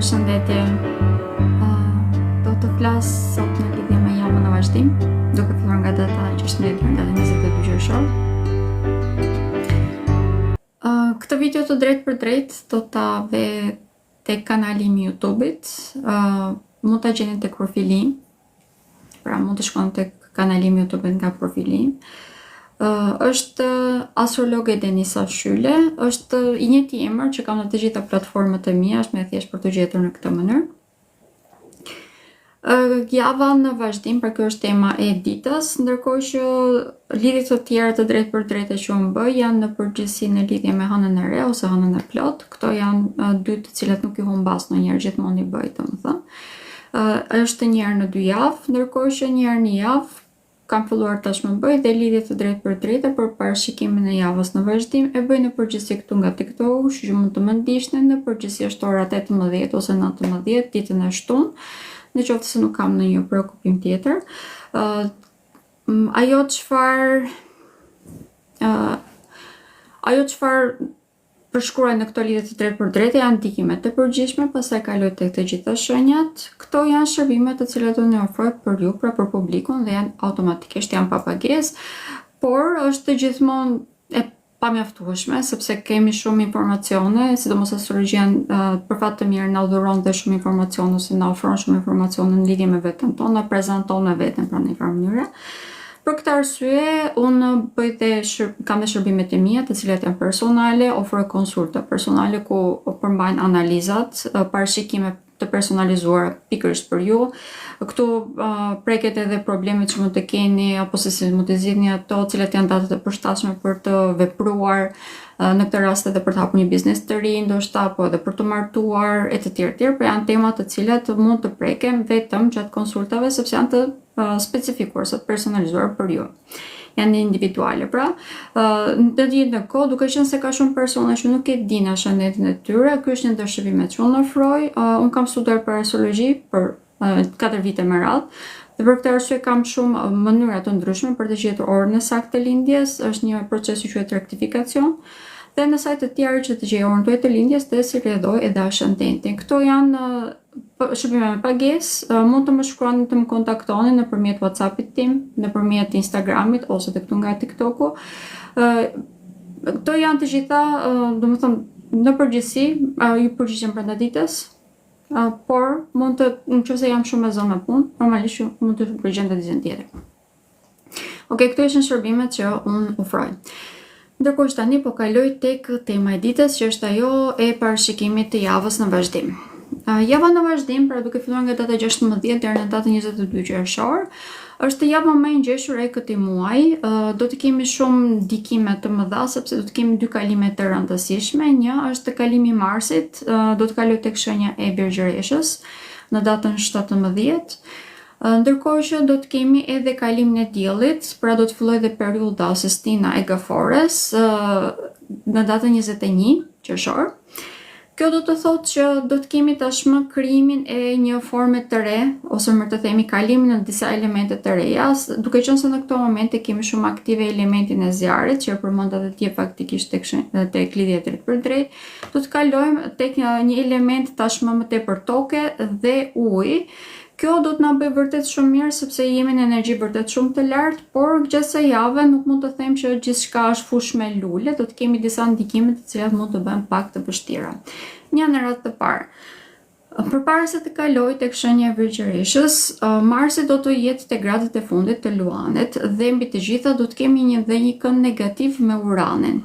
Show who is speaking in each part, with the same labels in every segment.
Speaker 1: Përshëndetje. Do të flas sot në lidhje me javën e vazhdim, duke filluar nga data që është ndërtuar nga 22 qershor. Këtë video të drejt për drejt do ta ve tek kanali im i YouTube-it. Mund ta gjeni tek profili im. Pra mund të shkoni tek kanali im i YouTube-it nga profili im. Është astrologe Denisa Shyle, është I njëjti emër që kam në të gjitha platformat e mia, është më thjesht për të gjetur në këtë mënyrë. Java në vazhdim, pra kjo është tema e ditës, ndërkohë që lidhjet të tjera të drejtë për drejtë që unë bëj janë në përgjithësi në lidhje me hënën e re ose hënën e plot. Këto janë dy të cilat nuk I humbas ndonjëherë, gjithmonë I bëj, domethënë. Është një herë në 2 javë, ndërkohë që një herë në javë kam filluar tashmë bëj dhe lidhje të drejtë për drejtë për parashikimin e javës në vazhdim e bëj në përgjithësi këtu nga TikTok, që mund të më ndiqni në përgjithësi është ora 18 ose 19 ditën e shtunë, në qoftë se nuk kam ndonjë preokupim tjetër. Ajo çfarë përshkruaj në këto lidhje të drejtë për drejtë janë ndikimet e përgjithshme, pastaj kaloj tek të gjitha shenjat. Këto janë shërbime të cilat unë I ofroj për ju, pra për publikun dhe janë automatikisht janë pa pagesë, por është gjithmonë e pamjaftueshme sepse kemi shumë informacione, sidomos astrologjia për fat të mirë na dhuron dhe shumë informacione ose na ofron shumë informacione në lidhje me veten tonë, na prezanton me veten pra në një farë mënyre. Për këtë arsye, unë kam dhe shërbimet e mia, të cilat janë personale, ofroj konsulta personale ku përmbajnë analizat, parashikime të personalizuara pikërisht për ju. Këtu preket edhe problemet që mund të keni apo se si mund të zgjidhni ato, cilat janë datat e përshtatshme për të vepruar, në këtë rast edhe për të hapur një biznes të ri, ndoshta apo edhe për të martuar e të tjerë, por janë tema të cilat mund të preken vetëm gjatë konsultave sepse janë të specifikuar, të personalizuar për ju. Janë individuale, pra. Në të gjithë kohë, duke qenë se ka shumë persona që nuk e dinë ashendetin e tyre, ky është një ndër shërbimet që unë ofroj. Unë kam studiuar për astrologji për 4 vite me radhë. Dhe për këtë arsye kam shumë mënyra të ndryshme për të gjetur orën e saktë të lindjes, është një proces që quhet rektifikacion. Dhe në sajte të tjera që të gjej orën tuaj të lindjes dhe si rrjedhoj edhe ashendentin. Këto janë shërbime me pagesë, mund të më shkruani të më kontaktoni nëpërmjet WhatsAppit tim, nëpërmjet Instagramit ose të këtu nga TikToku. Këto janë të gjitha, domethënë në përgjithësi, ju përgjigjem brenda ditës, por mund të, nëse jam shumë e zonë me punë, normalisht ju mund të përgjigjem në ditën tjetër. Okej, këto ishin shërbimet që unë ofroj. Ndërkohë tani po kaloj tek tema e ditës, që është ajo e parashikimit të javës në vazhdim. Java në vazhdim, pra duke filluar nga data 16 deri në datën 22 qershor, është java më e ngjeshur e këtij muaji. Do të kemi shumë ndikime të mëdha sepse do të kemi 2 kalime të rëndësishme. Një është kalimi I Marsit, do të kaloj tek shenja e Birgjëreshës në datën 17. Ndërkohë që do të kemi edhe kalimin e diellit, pra do të fillojë dhe periudha ose stina e Gafores në datën 21 qershor. Kjo do të thotë që do të kemi tashmë krijimin e një forme të re, ose më të themi kalimin në disa elemente të reja, duke qenë se në këto momente kemi shumë aktive elementin e zjarrit, që e përmend edhe tje faktikisht tek lidhja drejt për drejt. Do të kalojmë tek një element tashmë më tepër toke dhe ujë. Kjo do të na bëjë vërtet shumë mirë sepse jemi në energji vërtet shumë të lartë, por gjatë kësaj jave nuk mund të them që gjithçka është fush me lule, do të kemi disa ndikime të cilat mund të bëhen pak të vështira. Një në radhë të parë. Përpara se të kaloj tek shenja e Birgjëreshës, Marsi do të jetë te gradet e fundit të Luanit dhe mbi të gjitha do të kemi një kënd negativ me Uranin.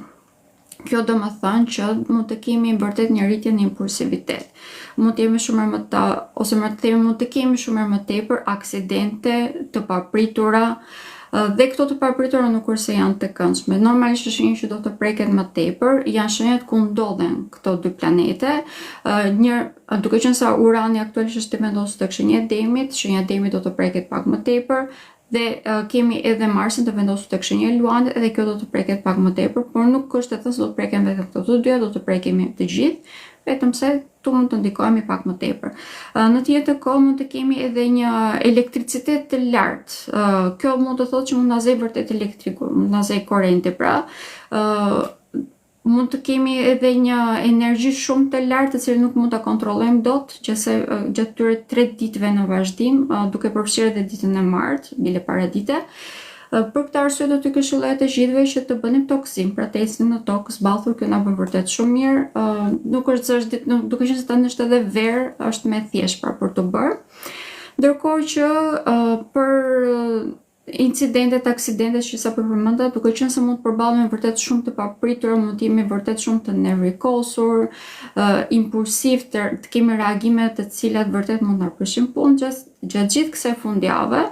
Speaker 1: Kjo do më thënë që mund të kemi vërtet një rritje në impulsivitet. Mund të kemi shumë më tepër aksidente të papritura, dhe këto të papritura nuk kurse janë të këndshme. Normalisht është një që do të preket më tepër, janë shenjat ku ndodhen këto 2 planete. Duke qenë se Urani aktualisht është vendosur tek shenja e Demit do të preket pak më tepër. Dhe kemi edhe Marsin të vendosur tek shenja e Luanit, edhe kjo do të preket pak më tepër, por nuk është e thënë se do të preken vetëm këto të dyja, do të prekemi të gjithë, vetëm se tu mund të ndikohemi pak më tepër. Në të njëjtën kohë mund të kemi edhe një elektricitet të lartë. Kjo mund të thotë që mund na zej vërtet elektriku, mund na zej korrenti, pra mund të kemi edhe një energji shumë të lartë të cilën nuk mund ta kontrollojmë dot, gjatë këtyre 3 ditëve në vazhdim, duke përfshirë edhe ditën e martë, bile paradite. Për këtë arsye do t'ju këshilloj të gjithëve që të bëni toksim, pra të ecni në tokë zballthur, kjo na bën vërtet shumë mirë. Nuk është se është duke qenë se tani është edhe verë, është më thjesht pra për të bërë. Ndërkohë që për incidentet, aksidentet që sapo përmenda, duke qenë se mund të përballemi vërtet shumë të papritura, mund të jemi vërtet shumë të nervikosur, impulsiv, të kemi reagime të cilat vërtet mund të na prishin punë gjatë gjithë kësaj fundjave.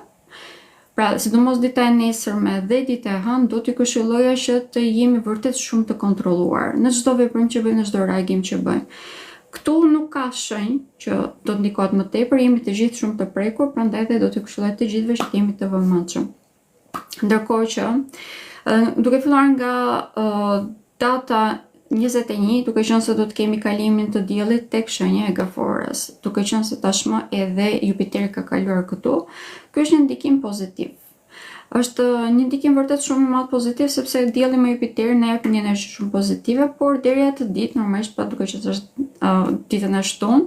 Speaker 1: Pra, sidomos dita e nesërme dhe dita e hënë, do t'ju këshilloja që të jemi vërtet shumë të kontrolluar në çdo veprim që bëjmë, në çdo reagim që bëjmë. Këtu nuk ka shenjë që do të ndikohet më tepër, jemi të gjithë shumë të prekur, prandaj dhe do t'ju këshilloj të gjithëve që të jemi të vëmendshëm. Ndërkohë që, duke filluar nga data 21, duke qenë se do të kemi kalimin të diellit tek shenja e gaforës, duke qenë se tashmë edhe Jupiteri ka kaluar këtu, ky është një ndikim pozitiv. Është një ndikim vërtet shumë i madh pozitiv, sepse dielli me Jupiterin na jep një energji shumë pozitive, por deri atë ditë, normalisht pa duke qenë se është ditën e shtunë,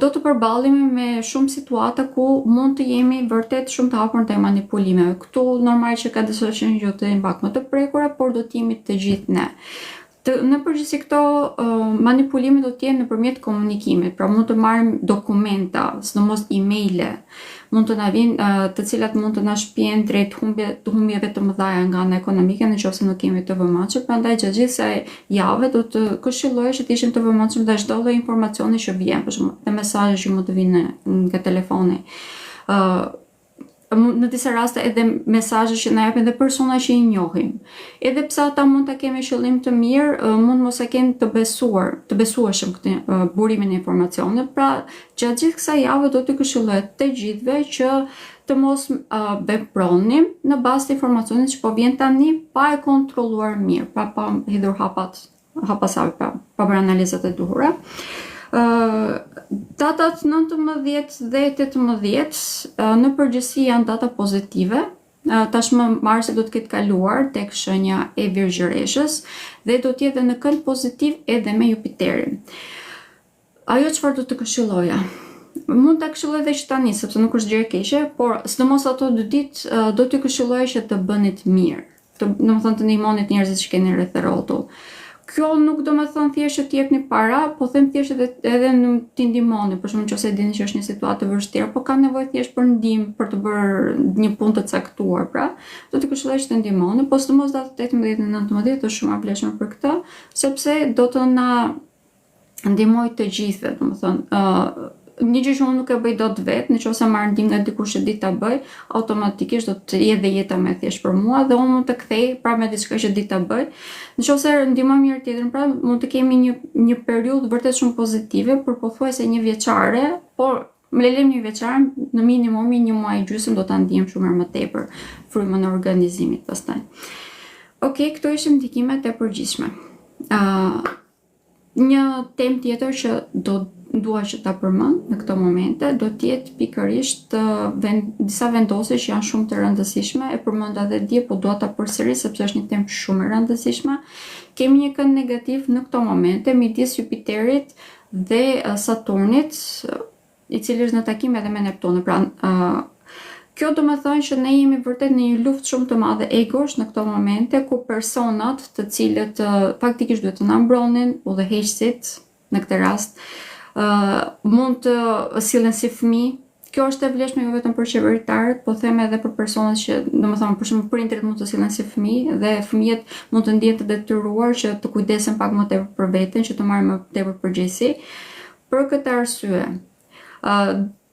Speaker 1: do të përballemi me shumë situata ku mund të jemi vërtet shumë të hapur ndaj manipulimeve. Këtu normalisht që ka disa shenjë që të jenë pak më të prekura, por do të jemi të gjithë ne. Në përgjithësi këto manipulime do të jenë nëpërmjet komunikimit, pra mund të marrim dokumenta, sidomos emaile, mund të na vinë të cilat mund të na shpijnë drejt humbjeve të mëdha nga ana ekonomike nëse nuk kemi të vëmendshëm. Prandaj gjatë gjithë kësaj jave do të këshilloj që të ishim të vëmendshëm ndaj çdo lloji informacioni që vjen, për shembull, dhe mesazhe që mund të vinë nga telefoni. Në disa raste edhe mesazhe që na japin dhe persona që i njohim. Edhe pse ata mund ta kemi qëllim të mirë, mund mos e kenë të besueshëm këtë burimin e informacionit. Pra, gjatë gjithë kësaj jave do t'ju këshilloj të gjithëve që të mos vepronim në bazë të informacionit që po vjen tani pa e kontrolluar mirë, pra pa hidhur hapasave, pa bërë analizat e duhura. Datat 19 dhe 18 në përgjithësi janë data pozitive. Tashmë Marsi do të ketë kaluar tek shenja e Virgjëreshës dhe do të jetë në kënd pozitiv edhe me Jupiterin. Ajo çfarë do të këshilloja? Mund ta këshilloj edhe që tani, sepse nuk është gjë e keqe, por sidomos ato 2 ditë do t'ju këshilloja që të bënit mirë. Domethënë të ndihmonit njerëzit që keni rreth rrotull. Kjo nuk do me thënë thjesht që t'jepni para, po them thjesht edhe në t'i ndihmoni, për shembull nëse dini që është një situatë e vështirë, po ka nevojë thjesht për ndihmë për të bërë një punë të caktuar, pra, do t'i këshilloj që të ndihmoni, po sidomos datat 18 dhe 19 është shumë e vlefshme për këtë, sepse do të na ndihmojë të gjithëve, domethënë, një gjë që unë nuk e bëj dot vetë, nëse marr ndihmë nga dikush që di ta bëj, automatikisht do të jetë jeta më thjesht për mua dhe unë mund të kthej pra me diçka që di ta bëj. Nëse ndihmoj njëri tjetrin, pra mund të kemi një periudhë vërtet shumë pozitive, për pothuajse një vjeçare, por më lejmë një vjeçare, në minimum 1 muaj e gjysmë do ta ndiejmë shumë më tepër frymën e organizimit pastaj. Okej, këto ishin ndikimet e përgjithshme. Një temë tjetër që dua që ta përmend në këto momente do të jetë pikërisht disa vendosje që janë shumë të rëndësishme, e përmenda edhe dje, po dua ta përsëris sepse është një temë shumë e rëndësishme. Kemi një kënd negativ në këto momente midis Jupiterit dhe Saturnit, i cili është në takim edhe me Neptunin. Pra, kjo do me thënë që ne jemi vërtet në një luftë shumë të madhe egosh në këto momente, ku personat të cilët faktikisht duhet të na mbronin, udhëheqësit në këtë rast, mund të sillen si fëmijë. Kjo është e vlefshme jo vetëm për qeveritarët, po them edhe për personat që, domethënë, për shembull, prindërit mund të sillen si fëmijë dhe fëmijët mund të ndihen të detyruar që të kujdesen pak më tepër për veten, që të marrin më tepër përgjegjësi. Për këtë arsye,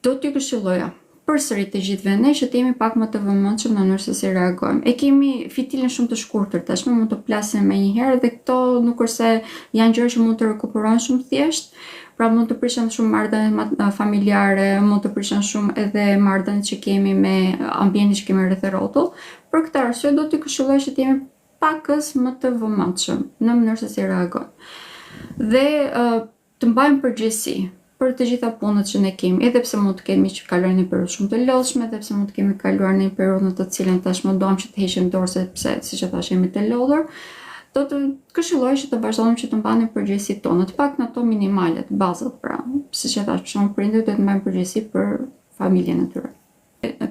Speaker 1: do t'ju këshilloja përsëri të gjithëve ne që të jemi pak më të vëmendshëm në mënyrë se si reagojmë. E kemi fitilin shumë të shkurtër, tashmë mund të plasim më një herë dhe këto nuk është se janë gjëra që mund të rikuperohen shumë thjesht. Pra mund të prishen shumë marrëdhëniet familjare, mund të prishen shumë edhe marrëdhëniet që kemi me ambientin që kemi rreth rrotull. Për këtë arsye do t'i këshilloj që të jemi pakës më të vëmendshëm në mënyrë se si reagojmë. Dhe të mbajmë përgjegjësi për të gjitha punët që ne kemi, edhe pse mund të kemi që kaluar një periudhë shumë të lodhshme, edhe pse mund të kemi kaluar një periudhë në të cilën tashmë doam që të heqim dorë sepse, siç e thash, jemi të lodhur. do të këshilloj që të vazhdojmë që të mbani përgjegjësitë tona, të paktën ato minimale, të bazat, pra, siç e thash, për shembull, prindërit duhet të mbajnë përgjegjësi për familjen e tyre.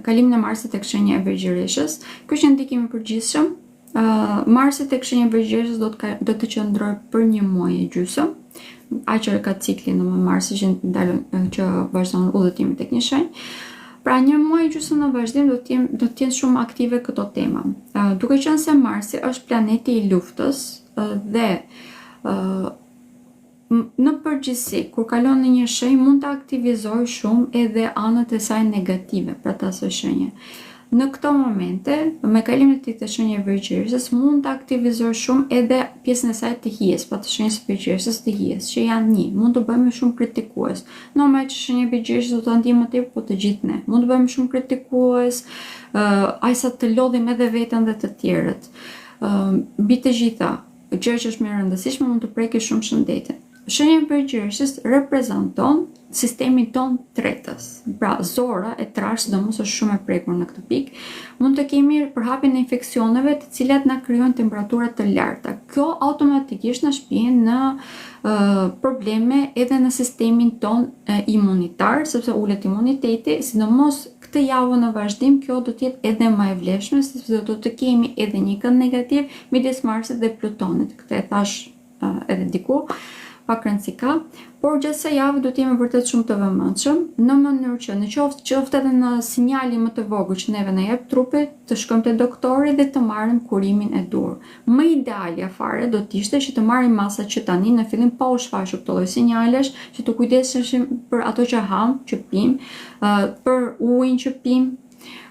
Speaker 1: Kalimin e Marsit tek shenja e Vergjëreshës, ky është një ndikim i përgjithshëm. Marsi tek shenja e Vergjëreshës do të qëndrojë për 1 muaj e gjysmë. Aq ka cikli në Marsi që vazhdon udhëtimi tek një shenjë. Pra 1 muaj e gjysmë në vazhdim do të jenë shumë aktive këto tema. Duke qenë se Marsi është planeti i luftës dhe në përgjithësi, kur kalon në një shenjë, mund të aktivizojë shumë edhe anët e saj negative për të asaj shenje. Në këto momente, me kalimin e të shenjës Vergjëreshës, mund të aktivizojë shumë edhe pjesën e saj të hijes, pa të shenjës Vergjëreshës të hijes, që janë një, mund të bëjmë shumë kritikues. Normal që shenja Vergjëreshës do të ndihmë më tepër, po të gjithë ne. Mund të bëjmë shumë kritikues, ajsa të lodhim edhe veten dhe të tjerët. Mbi të gjitha, gjë që është më e rëndësishme, mund të prekë shumë shëndetin. Shenja e Vergjëreshës reprezenton sistemin ton tretës. Pra, zora e trash, sidomos është shumë e prekur në këtë pikë, mund të kemi përhapjen e infeksioneve të cilat na krijojnë temperatura të larta. Kjo automatikisht na shpjen në probleme edhe në sistemin ton imunitar, sepse ulet imuniteti, sidomos këtë javë në vazhdim, kjo do të jetë edhe më e vlefshme, sepse do të kemi edhe një kënd negativ midis Marsit dhe Plutonit. Këtë e thash edhe diku, pak rëndësi ka, por gjatë kësaj javë do të jemi vërtet shumë të vëmendshëm, në mënyrë që në qoftë edhe në sinjali më të vogël që neve na jep trupi, të shkojmë te doktori dhe të marrim kurimin e dur. Më idealja fare do të ishte që të marrim masa që tani në fillim pa u shfaqur këto lloj sinjalesh, që të kujdeseshim për ato që ham, që pim, për ujin që pim,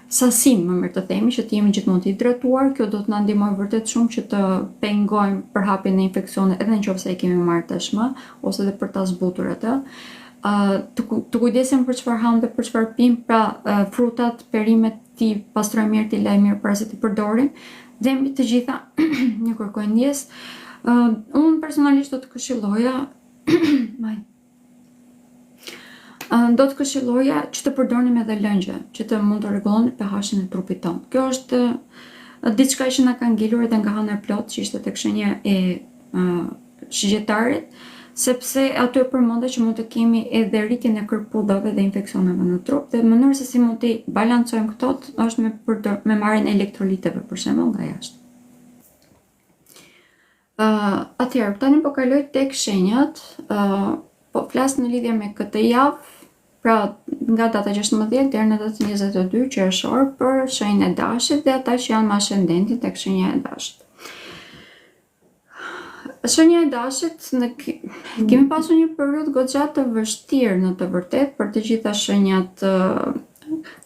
Speaker 1: sasin, më mirë të themi, që të jemi gjithmonë të hidratuar. Kjo do të na ndihmojë vërtet shumë që të pengojmë përhapjen e infeksioneve, edhe nëse e kemi marrë tashmë, ose edhe për ta zbutur atë. Të kujdesim për çfarë ham dhe për çfarë pim, pra frutat, perimet ti pastrojmë mirë, ti lajmë mirë para se ti përdorim. Dhe mbi të gjitha, një kërkoj ndjes. Unë personalisht do të këshilloja do të këshilloja që të përdorim edhe lëngje, që të mund të rregulloni pH-in e trupit tonë. Kjo është diçka që na ka ngelur edhe nga hëna e plot, që ishte tek shenja e shigjetarit, sepse aty përmendej që mund të kemi edhe rritjen e kërpudhave dhe infeksioneve në trup, dhe mënyra se si mund të balancojmë këto është me marrjen e elektroliteve, për shembull, nga jashtë. Atëherë, tani po kaloj tek shenjat, po flas në lidhje me këtë javë, pra nga data 16 deri në datën 22 qershor për shenjën e Dashit dhe ata që janë me ascendentin tek shenja e Dashit. Shenja e Dashit, kemi pasur një periudhë goxha të vështirë në të vërtetë për të gjitha shenjat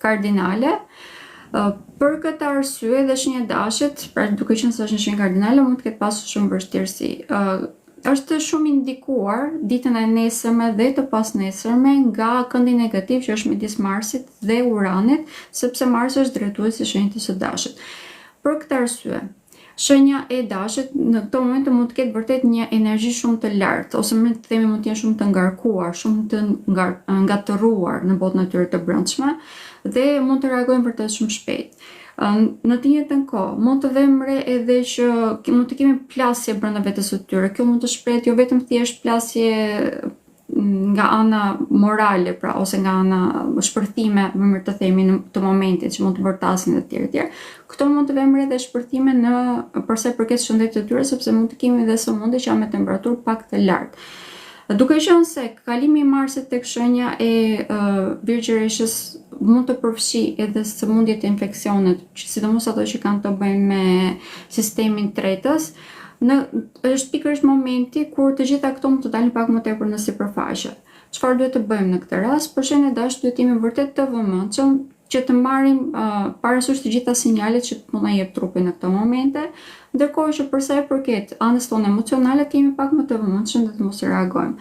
Speaker 1: kardinale. Për këtë arsye dhe shenja e Dashit, pra duke qenë se është një shenjë kardinale, mund të ketë pasur shumë vështirësi. Është shumë indikuar ditën e nesërme dhe të pasnesërme nga këndi negativ që është midis Marsit dhe Uranit, sepse Marsi është drejtuesi i shenjës së Dashit. Për këtë arsye, shenja e Dashit në këto momente mund të ketë vërtet një energji shumë të lartë, ose më të themi mund të jenë shumë të ngarkuar, shumë të ngatëruar në botën e tyre të brendshme, dhe mund të reagojnë vërtet shumë shpejt. Në të njëjtën kohë, mund të vëmë edhe që mund të kemi plasje brenda vetes së tyre. Kjo mund të shprehet jo vetëm thjesht plasje nga ana morale, pra, ose nga ana shpërthime, më mirë të themi, në të momentit që mund të vërtasin dhe të tjerë. Këto mund të vëmë edhe shpërthime në përsa i përket shëndetit të tyre, sepse mund të kemi edhe sëmundje që janë me temperaturë pak të lartë. Duke qenë se kalimi i Marsit tek shenja e Vergjëreshës mund të përfshi edhe sëmundjet e infeksionet, sidomos ato që kanë të bëjnë me sistemin tretës, është pikërisht momenti kur të gjitha këto mund të dalin pak më tepër në sipërfaqe. Çfarë duhet të bëjmë në këtë rast? Për shenjën e Dashit duhet të jemi vërtet të vëmendshëm që të marrim parasysh të gjitha sinjalet që mund na jep trupi në këto momente, ndërkohë që për sa i përket anës tonë emocionale, të jemi pak më të vëmendshëm dhe të mos reagojmë.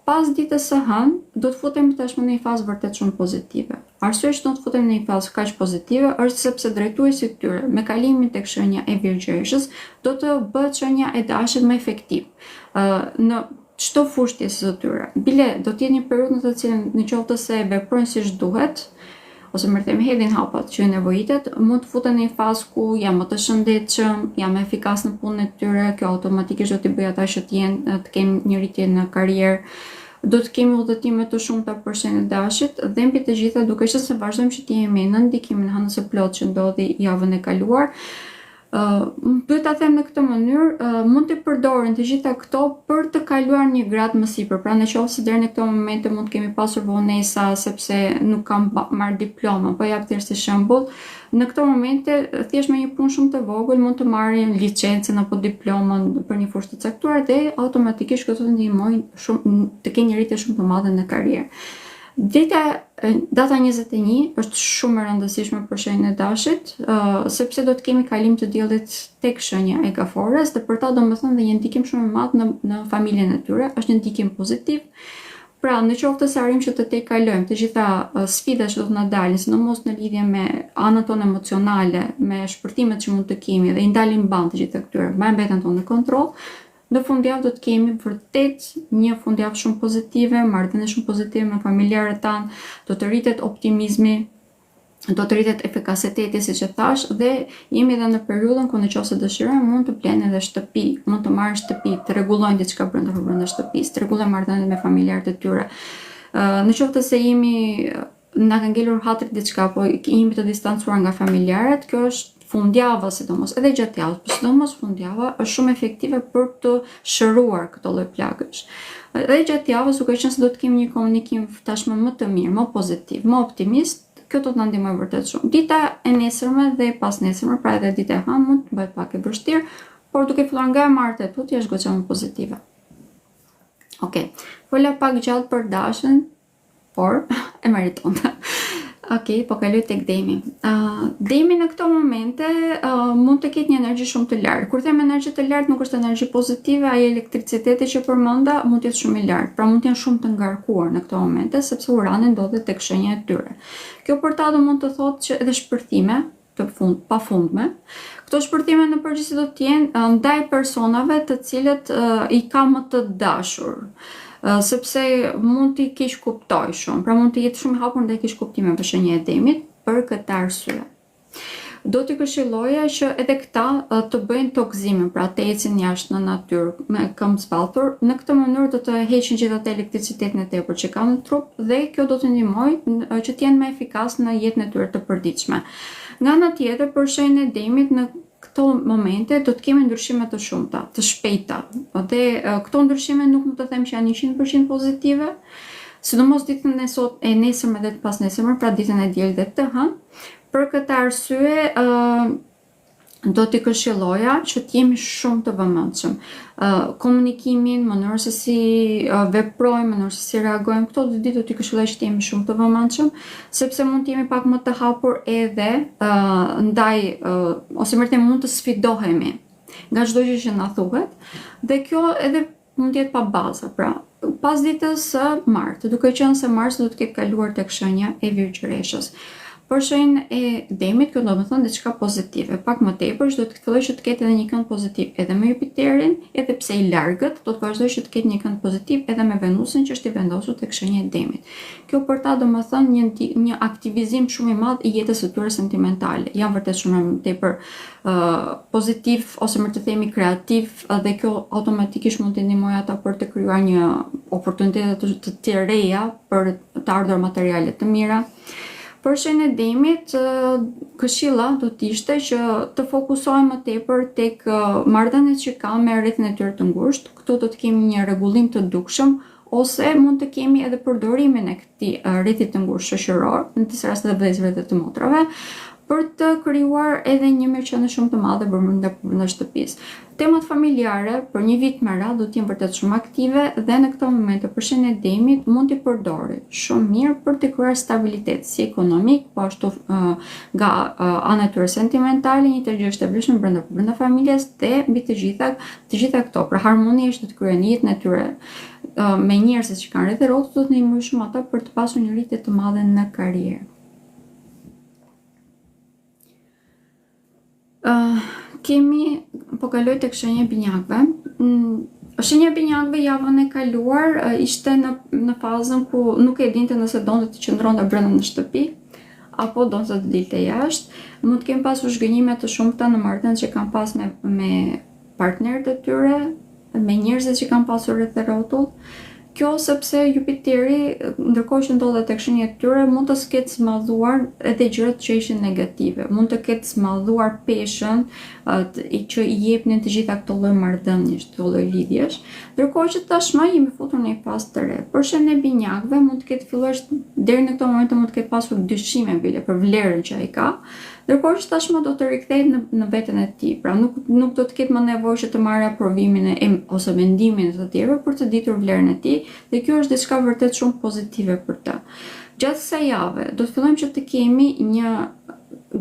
Speaker 1: Pas ditës së hënë, do të futemi tashmë në një fazë vërtet shumë pozitive. Arsyeja që do të futemi në një fazë kaq pozitive është sepse drejtuesi i tyre, me kalimin tek shenja e Vergjëreshës, do të bëhet shenja e Dashit më efektiv. Në çdo fushë të tyre. Bile do të jetë një periudhë në të cilën nëse veprojnë siç duhet, ose më themi hedhin hapat që nevojitet, mund të futen në një fazë ku jam më të shëndetshëm, jam efikas në punën e tyre, kjo automatikisht do t'i bëjë ata që të kenë një rritje në karrierë, do të kemi udhëtime të shumta për shenjë dashit dhe mbi të gjitha duke qenë se vazhdojmë që të jemi në ndikimin e hënës së plot që ndodhi javën e kaluar. Duhet ta them në këtë mënyrë, mund të përdorin të gjitha këto për të kaluar një grad më sipër. Pra nëse deri në këtë moment mund të kemi pasur vonesa sepse nuk kam marrë diploma, po jap thjesht si shembull, në këto momente thjesht me një punë shumë të vogël mund të marrin licencën apo diplomën për një fushë të caktuar dhe automatikisht këto të ndihmojnë shumë të kenë një rritje shumë të madhe në karrierë. Data 21 është shumë e rëndësishme për shenjën e dashit, sepse do të kemi kalim të diellit tek shenja e gafores dhe për ta domethënë dhe një ndikim shumë i madh në familjen e tyre, është një ndikim pozitiv. Pra, në qoftë se arrim që të tejkalojmë të gjitha sfidat që do të na dalin, sidomos në lidhje me anën tonë emocionale, me shpërtimet që mund të kemi dhe i ndalim band të gjitha këtyre, me mbeten tonë në kontroll, në fundjavë do të kemi vërtet një fundjavë shumë pozitive, marrëdhënie shumë pozitive me familjarët tanë, do të rritet optimizmi, do të rritet efikasiteti siç e thash dhe jemi edhe në periudhën ku nëse dëshirojmë mund të blenë edhe shtëpi, mund të marrin shtëpi, të rregullojnë diçka brenda shtëpisë, të rregullojnë marrëdhëniet me familjarët e tyre. Në qoftë se na ka ngelur hatrit diçka apo jemi të distancuar nga familjarët, kjo është fundjava sidomos, edhe gjatë javës, por sidomos fundjava është shumë efektive për të shëruar këto lloj plagësh. Edhe gjatë javës, duke qenë se do të kemi një komunikim tashmë më të mirë, më pozitiv, më optimist, kjo do të na ndihmojë vërtet shumë. Dita e nesërme dhe pas nesërme, pra edhe dita e hënë mund të bëhet pak e vështirë, por duke filluar nga e martë e tutje është goxha më pozitive. Okej, fola pak gjatë për dashën, por e meritonte. Okej, po kaloj tek demi. Demi në këto momente mund të ketë një energji shumë të lartë. Kur them energji të lartë, nuk është energji pozitive, ai elektriciteti që përmenda mund të jetë shumë i lartë, pra mund të jenë shumë të ngarkuar në këto momente, sepse Urani ndodhet tek shenja e tyre. Kjo për ta do mund të thotë që edhe shpërthime pafundme. Këto shpërthime në përgjithësi do të jenë ndaj personave të cilët i ka më të dashur. Sepse mund t'i keq kuptoj shumë, pra mund të jetë shumë i hapur ndaj keq kuptimeve shenja e demit për këtë arsye. Do t'i këshilloja që edhe këta të bëjnë tokëzimin, pra të ecin jashtë në natyrë me këmbë zballur. Në këtë mënyrë do të heqin gjithë atë elektricitetin e tepër që kanë në trup dhe kjo do të ndihmojë që të jenë më efikas në jetën e tyre të përditshme. Nga ana tjetër, për shenjën e demit në këto momente do të kemi ndryshime të shumta, të shpejta. Dhe këto ndryshime nuk mund të them që janë 100% pozitive, sidomos ditën e nesërme dhe të pasnesërme, pra ditën e diellit dhe të hënë. Për këtë arsye do t'i këshilloja që t'jemi shumë të vëmendshëm. Komunikimin, mënyrën se si veprojmë, mënyrën se si reagojmë, këto ditë do t'i këshilloj që t'jemi shumë të vëmendshëm, sepse mund t'jemi pak më të hapur edhe ndaj ose më thënë mund të sfidohemi nga çdo gjë që na thuhet, dhe kjo edhe mund të jetë pa baza. Pra, pas ditës së martë, duke qenë se marsi do të ketë kaluar tek shenja e Virgjëreshës. Për shenjën e demit, kjo do të thonë diçka pozitive. Pak më tepër do të fillojë që të ketë edhe një kënd pozitiv edhe me Jupiterin, edhe pse i largët, do të vazhdojë që të ketë një kënd pozitiv edhe me Venusin që është i vendosur tek shenja e demit. Kjo për ta do të thonë një aktivizim shumë i madh i jetës së tyre sentimentale. Janë vërtet shumë tepër pozitiv ose më të themi kreativ dhe kjo automatikisht mund të ndihmojë ata për të krijuar një oportunitete të reja për të ardhur materiale të mira. Për shenjën e demit, këshilla do të ishte që të fokusohen më tepër tek marrëdhëniet që kanë me rrethin e tyre të ngushtë. Këtu do të kemi një rregullim të dukshëm ose mund të kemi edhe përdorimin e këtij rrethi të ngushtë shoqëror, në disa raste të vëllezërve dhe të motrave, për të krijuar edhe një mirëqenie shumë të madhe brenda shtëpisë. Temat familjare për një vit me radhë do të jenë vërtet shumë aktive dhe në këto momente për shenjën e demit mund t'i përdori shumë mirë për të krijuar stabilitet si ekonomik, po ashtu nga ana e tyre sentimentale, një tërgjë është e vlefshme brenda familjes dhe mbi të gjitha këto, pra harmonisht do të krijojnë jetën e tyre me njerëzit që kanë rreth e rrotull, do të ndihmojë shumë ata për të pasur një rritje të madhe në karrierë. Po kaloj tek shenja e binjakëve. Shenja e binjakëve javën e kaluar ishte në fazën ku nuk e dinte nëse donte të qëndronte brenda në shtëpi apo do të dilte jashtë. Mund të kemi pasur zhgënjime të shumta në marrëdhëniet që kanë pas me partnerët e tyre, me njerëzit që kanë pasur rreth rrotull. Kjo sepse Jupiteri, ndërkohë që ndodhet tek shenja e tyre, mund të ketë smallzuar edhe gjërat që ishin negative. Mund të ketë smallzuar peshën që i jepnin të gjitha këto lloj marrëdhëniesh, këto lloj lidhjesh. Ndërkohë që tashmë jemi futur në një fazë të re. Për shenjën e binjakëve mund të ketë filluar deri në këtë moment mund të ketë pasur dyshime bile për vlerën që ai ka. Ndërkohë që tashmë do të rikthehet në veten e tij. Pra nuk do të ketë më nevojë që të marrë aprovimin ose mendimin e të tjerëve për të ditur vlerën e tij, dhe kjo është diçka vërtet shumë pozitive për të. Gjatë kësaj jave do të fillojmë që të kemi një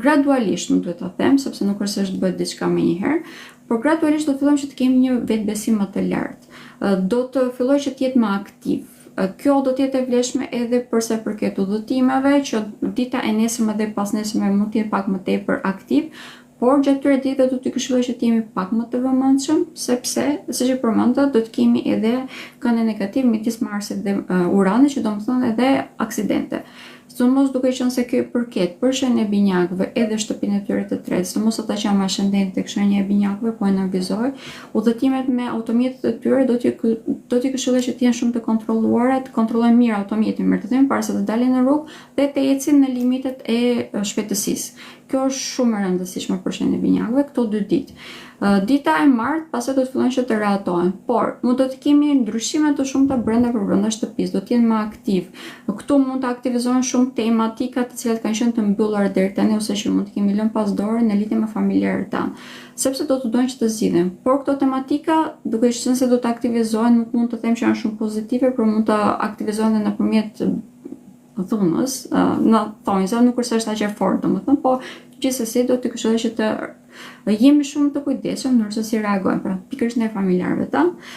Speaker 1: gradualisht, nuk duhet ta them, sepse nuk është se është bëhet diçka më një herë, por gradualisht do të fillojmë që të kemi një vetbesim më të lartë. Do të fillojë që të jetë më aktiv. Kjo do të jetë e vlefshme edhe për sa i përket udhëtimeve, që dita e nesërme dhe pas nesërme mund të jetë pak më tepër aktiv, por gjatë këtyre ditëve do të këshilloj që të jemi pak më të vëmendshëm, sepse, siç e përmenda, do të kemi edhe këndë negativ midis Marsit dhe Uranit, që do të thonë edhe aksidente. Sidomos duke qenë se kjo përket për shenjën e binjakëve edhe shtëpinë e tyre të tretë, sidomos ata që janë ascendent tek shenja e binjakëve, po e nervizoj, udhëtimet me automjetet e tyre do t'i këshilloj që të jenë shumë të kontrolluara, të kontrollojnë mirë automjetin me të them para se të dalin në rrugë dhe të ecin në limitet e shpejtësisë. Kjo është shumë e rëndësishme për shenjën e binjakëve këto 2 ditë. Dita e martë pastaj do të fillojnë që të reatohen, por mund të kemi ndryshime të shumta brenda shtëpisë, do të jenë më aktiv. Këtu mund të aktivizohen shumë tematika të cilat kanë qenë të mbyllura deri tani ose që mund të kemi lënë pas dore në lidhje me familjarët tanë, sepse do të dojnë që të zgjidhen. Por këto tematika, duke qenë se do të aktivizohen, nuk mund të them që janë shumë pozitive, por mund të aktivizohen edhe nëpërmjet dhunës, në thonjza, nuk është aq e fortë, domethënë, po gjithsesi do të këshilloj që të jemi shumë të kujdesshëm në rrugë si reagojmë, pra pikërisht ne familjarëve tanë.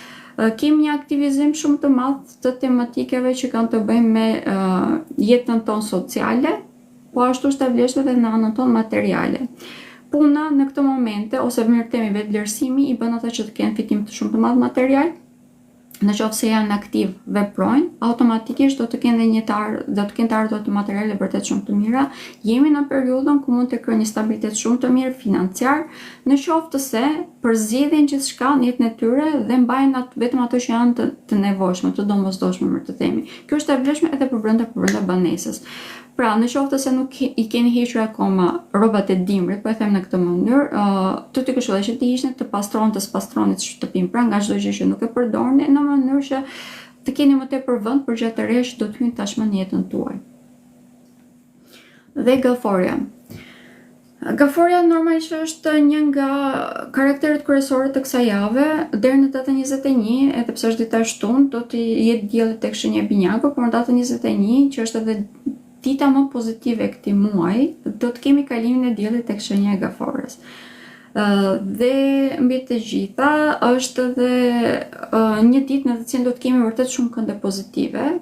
Speaker 1: Kemi një aktivizim shumë të madh të tematikave që kanë të bëjnë me jetën tonë sociale, po ashtu është e vlefshme edhe në anën tonë materiale. Puna në këto momente, ose mirë themi vetëvlerësimi, i bën ata që të kenë fitim të shumë të madh material. Në qoftë se janë aktiv veprojnë, automatikisht do të kenë të ardhur të materiale vërtet shumë të mira. Jemi në periudhën ku mund të krijojnë një stabilitet shumë të mirë financiar, në qoftë se përzgjedhin gjithçka në jetën e tyre dhe mbajnë vetëm ato që janë të nevojshme, të domosdoshme, më të themi. Kjo është e vlefshme edhe për brenda banesës. Pra, në qoftë se nuk i keni hequr akoma rrobat e dimrit, po e them në këtë mënyrë, të këshilloj që të hiqni të pastroni, të spastronit shtëpinë, pra nga çdo gjë që nuk e përdorni, në mënyrë që të keni më tepër vend për gjëra të reja që do të hyjnë tashmë në jetën tuaj. Dhe gaforja. Gaforja normalisht është një nga karakteret kryesore të kësaj jave, deri në datën 21, edhe pse është dita e shtunë, do të jetë dielli tek shenja e binjakëve, por në datën 21, që është edhe dita më pozitive e këtij muaji, do të kemi kalimin e diellit tek shenja e gaforës. Dhe mbi të gjitha është edhe një ditë në të cilën do të kemi vërtet shumë kënde pozitive.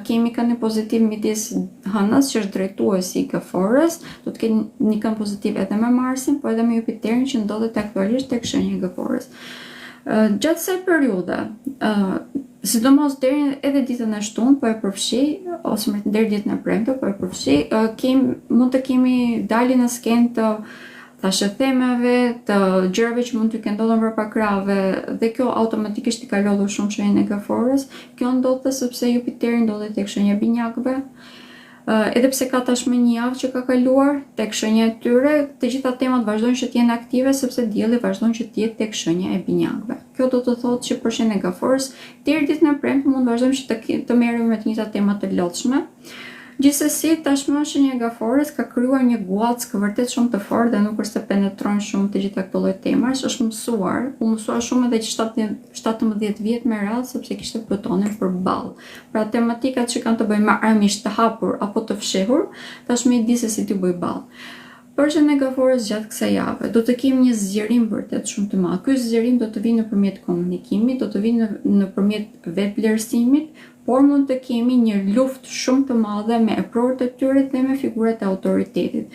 Speaker 1: Kemi këndë pozitiv midis hënës që është drejtuesi i gaforës, do të kemi një kënd pozitiv edhe me Marsin, po edhe me Jupiterin që ndodhet aktualisht tek shenja e gaforës. Gjatë kësaj periudhe, sidomos deri edhe ditën e shtunë, po e përfshi, ose deri ditën e premte, po e përfshi, mund të kemi dalje në skenë të themeve, të gjërave që mund të kenë ndodhur brapa krave, dhe kjo automatikisht i ka lodhur shumë shenjën e gaforës. Kjo ndodhte sepse Jupiteri ndodhet tek shenja e binjakëve. Edhe pse ka tashmë një javë që ka kaluar tek shenja e tyre, të gjitha temat vazhdojnë që të jenë aktive sepse dielli vazhdon që të jetë tek shenja e binjakëve. Kjo do të thotë që për shenjën e gaforës deri ditën e premte mund vazhdojmë që të merremi me të njëjta tema të lodhshme. Gjithsesi, tashmë shenja e gaforës ka krijuar një guackë vërtet shumë të fortë dhe nuk është se penetron shumë të gjitha këto lloj temash, është mësuar, u mësua shumë edhe që 17 vjet me radhë sepse kishte Plutonin përballë. Pra tematikat që kanë të bëjnë me armiqt të hapur apo të fshehur, tashmë i di se si t'i bëj ballë. Për shenjën e gaforës gjatë kësaj jave, do të kemi një zgjerim vërtet shumë të madh. Ky zgjerim do të vijë nëpërmjet komunikimit, do të vijë nëpërmjet vetvlerësimit, por mund të kemi një luftë shumë të madhe me prorët e tyre dhe me figurat e autoritetit.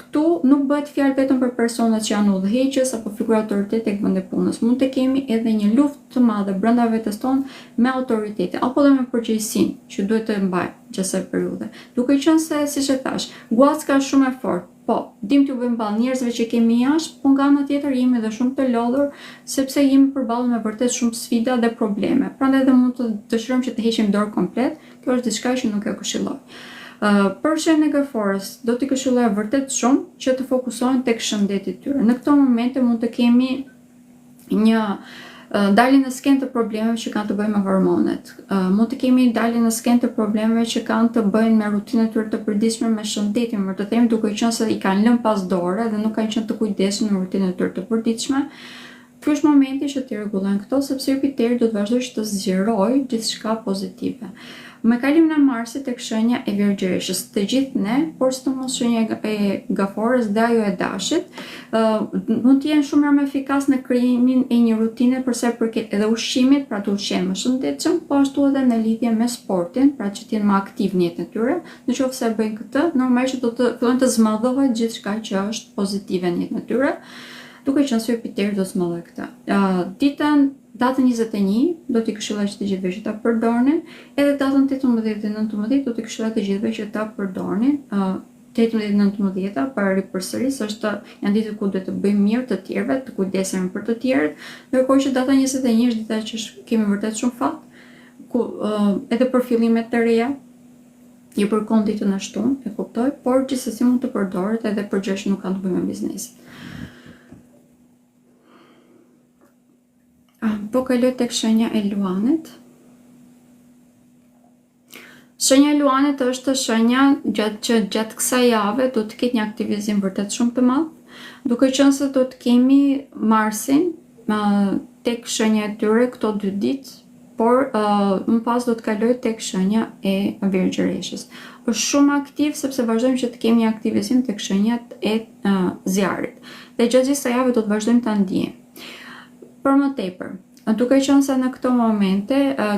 Speaker 1: këtu nuk bëhet fjalë vetëm për personat që janë udhëheqës apo figura autoritet tek vendi punës. Mund të kemi edhe një luftë të madhe brenda vetes tonë me autoritetin apo edhe me përgjegjësinë që duhet të mbajmë gjatë kësaj periudhe. Duke qenë se, siç e thash, guacka është shumë e fortë. Po, dim t'ju bëjmë ballë njerëzve që kemi jashtë, po nga ana tjetër jemi edhe shumë të lodhur sepse jemi përballur me vërtet shumë sfida dhe probleme. Prandaj edhe mund të dëshirojmë që të heqim dorë komplet. Kjo është diçka që nuk e këshilloj. Për shenjën e gaforës, do t'i këshilloj vërtet shumë që të fokusohen tek shëndeti i tyre. Në këto momente mund të kemi një dalje në skenë të problemeve që kanë të bëjnë me hormonet. Mund të kemi dalje në skenë të problemeve që kanë të bëjnë me rutinat e tyre të përditshme, me shëndetin, më të themi duke qenë se i kanë lënë pas dore dhe nuk kanë qenë të kujdesshëm në rutinat e tyre të përditshme. Ky është momenti që t'i rregullojnë këto, sepse Jupiteri do të vazhdojë të zgjerojë gjithçka pozitive. Me kalimin e Marsit tek shenja e Virgjëreshës, të gjithë ne, por sidomos shenja e Gaforës dhe ajo e Dashit, mund të jenë shumë më efikas në krijimin e një rutine për sa i përket edhe ushqimit, pra të ushqejnë më shëndetshëm, po ashtu edhe në lidhje me sportin, pra që të jenë më aktiv në jetën e tyre. Nëse bëjnë këtë, normalisht do të fillojnë të zmadhohet gjithçka që është pozitive në jetën e tyre, duke qenë se Jupiteri do të zmadhojë këtë. Datën 21 do t'i këshilloj që të gjithëve që ta përdornin, edhe datën 18 dhe 19 do t'i këshilloj të gjithëve që ta përdornin. 18-19 para ripërsëris janë ditë ku duhet të bëjmë mirë të tjerëve, të kujdesemi për të tjerët, ndërkohë që data 21 është dita që kemi vërtet shumë fat, ku edhe për fillimet të reja, i përkon ditën e shtunë, e kuptoj, por gjithsesi mund të përdoret edhe për gjë që nuk kanë të bëjmë me biznesin. Po kaloj tek shenja e Luanit. Shenja e Luanit është shenja që gjatë kësaj jave do të ketë një aktivizim vërtet shumë të madh, duke qenë se do të kemi Marsin tek shenja e tyre këto 2 ditë, por më pas do të kaloj tek shenja e Virgjëreshës. Është shumë aktiv sepse vazhdojmë që të kemi një aktivizim tek shenjat e Zjarit. Dhe gjatë gjithë kësaj jave do të vazhdojmë ta ndjejmë. Për më tepër, duke qenë se në këto momente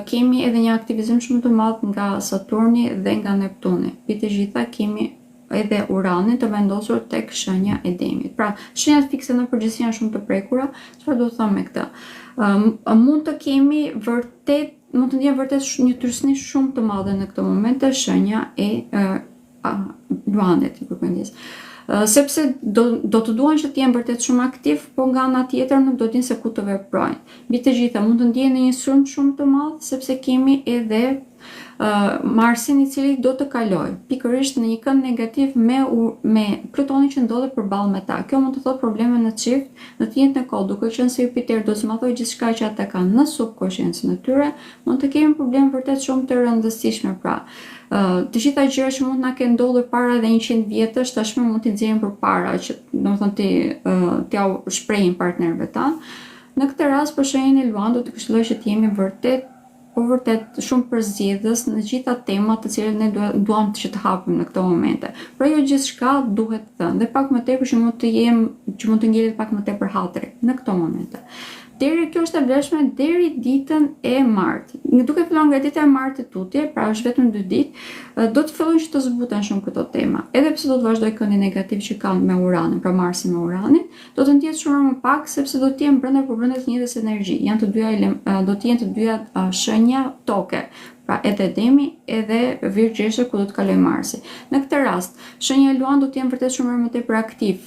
Speaker 1: kemi edhe një aktivizim shumë të madh nga Saturni dhe nga Neptuni. Mbi të gjitha kemi edhe Uranin të vendosur tek shenja e Demit. Pra, shenjat fikse në përgjithësi janë shumë të prekura. Çfarë do të them me këtë? Mund të ndjejmë vërtet një tërësni shumë të madhe në këto momente shenja e Luanit, përkëndjes. Sepse do të duan që të jenë vërtet shumë aktiv, po nga ana tjetër nuk do të dinë se ku të veprojnë. Mbi të gjitha mund të ndjehen në një sulm shumë të madh, sepse kemi edhe Marsin i cili do të kalojë pikërisht në një kënd negativ me Plutonin që ndodhet përballë me ta. Kjo mund të thotë probleme në çift në të njëjtën kohë, duke qenë se Jupiter do të zmadhojë gjithçka që ata kanë në subkonsciencën e tyre, mund të kemi probleme vërtet shumë të rëndësishme. Pra, të gjitha gjërat që mund na kenë ndodhur para edhe 100 vjetësh, tashmë mund t'i nxjerrim përpara, që domethënë t'ia shprehin partnerëve tan. Në këtë rast për shenjën e Luan do të këshilloj që të jemi vërtet shumë përzgjedhës në gjitha temat të cilat ne duam që të hapim në këto momente. Pra jo gjithçka duhet thënë, dhe pak më tepër që mund të ngjelet pak më tepër hatri në këto momente. Kjo është e vlefshme deri ditën e martë. Duke filluar nga dita e martë tutje, pra është vetëm 2 ditë, do të fillojnë që të zbuten shumë këto tema. Edhe pse do të vazhdoj këndi negativ që kanë me Uranin, pra Marsin me Uranin, do të ndjehet shumë më pak sepse do të jenë brenda të njëjtës energji. Do të jenë të dyja shenja toke. Pra edhe Demi edhe Virgjëresha ku do të kaloj Marsi. Në këtë rast, shenja e Luan do të jenë vërtet shumë më tepër aktiv.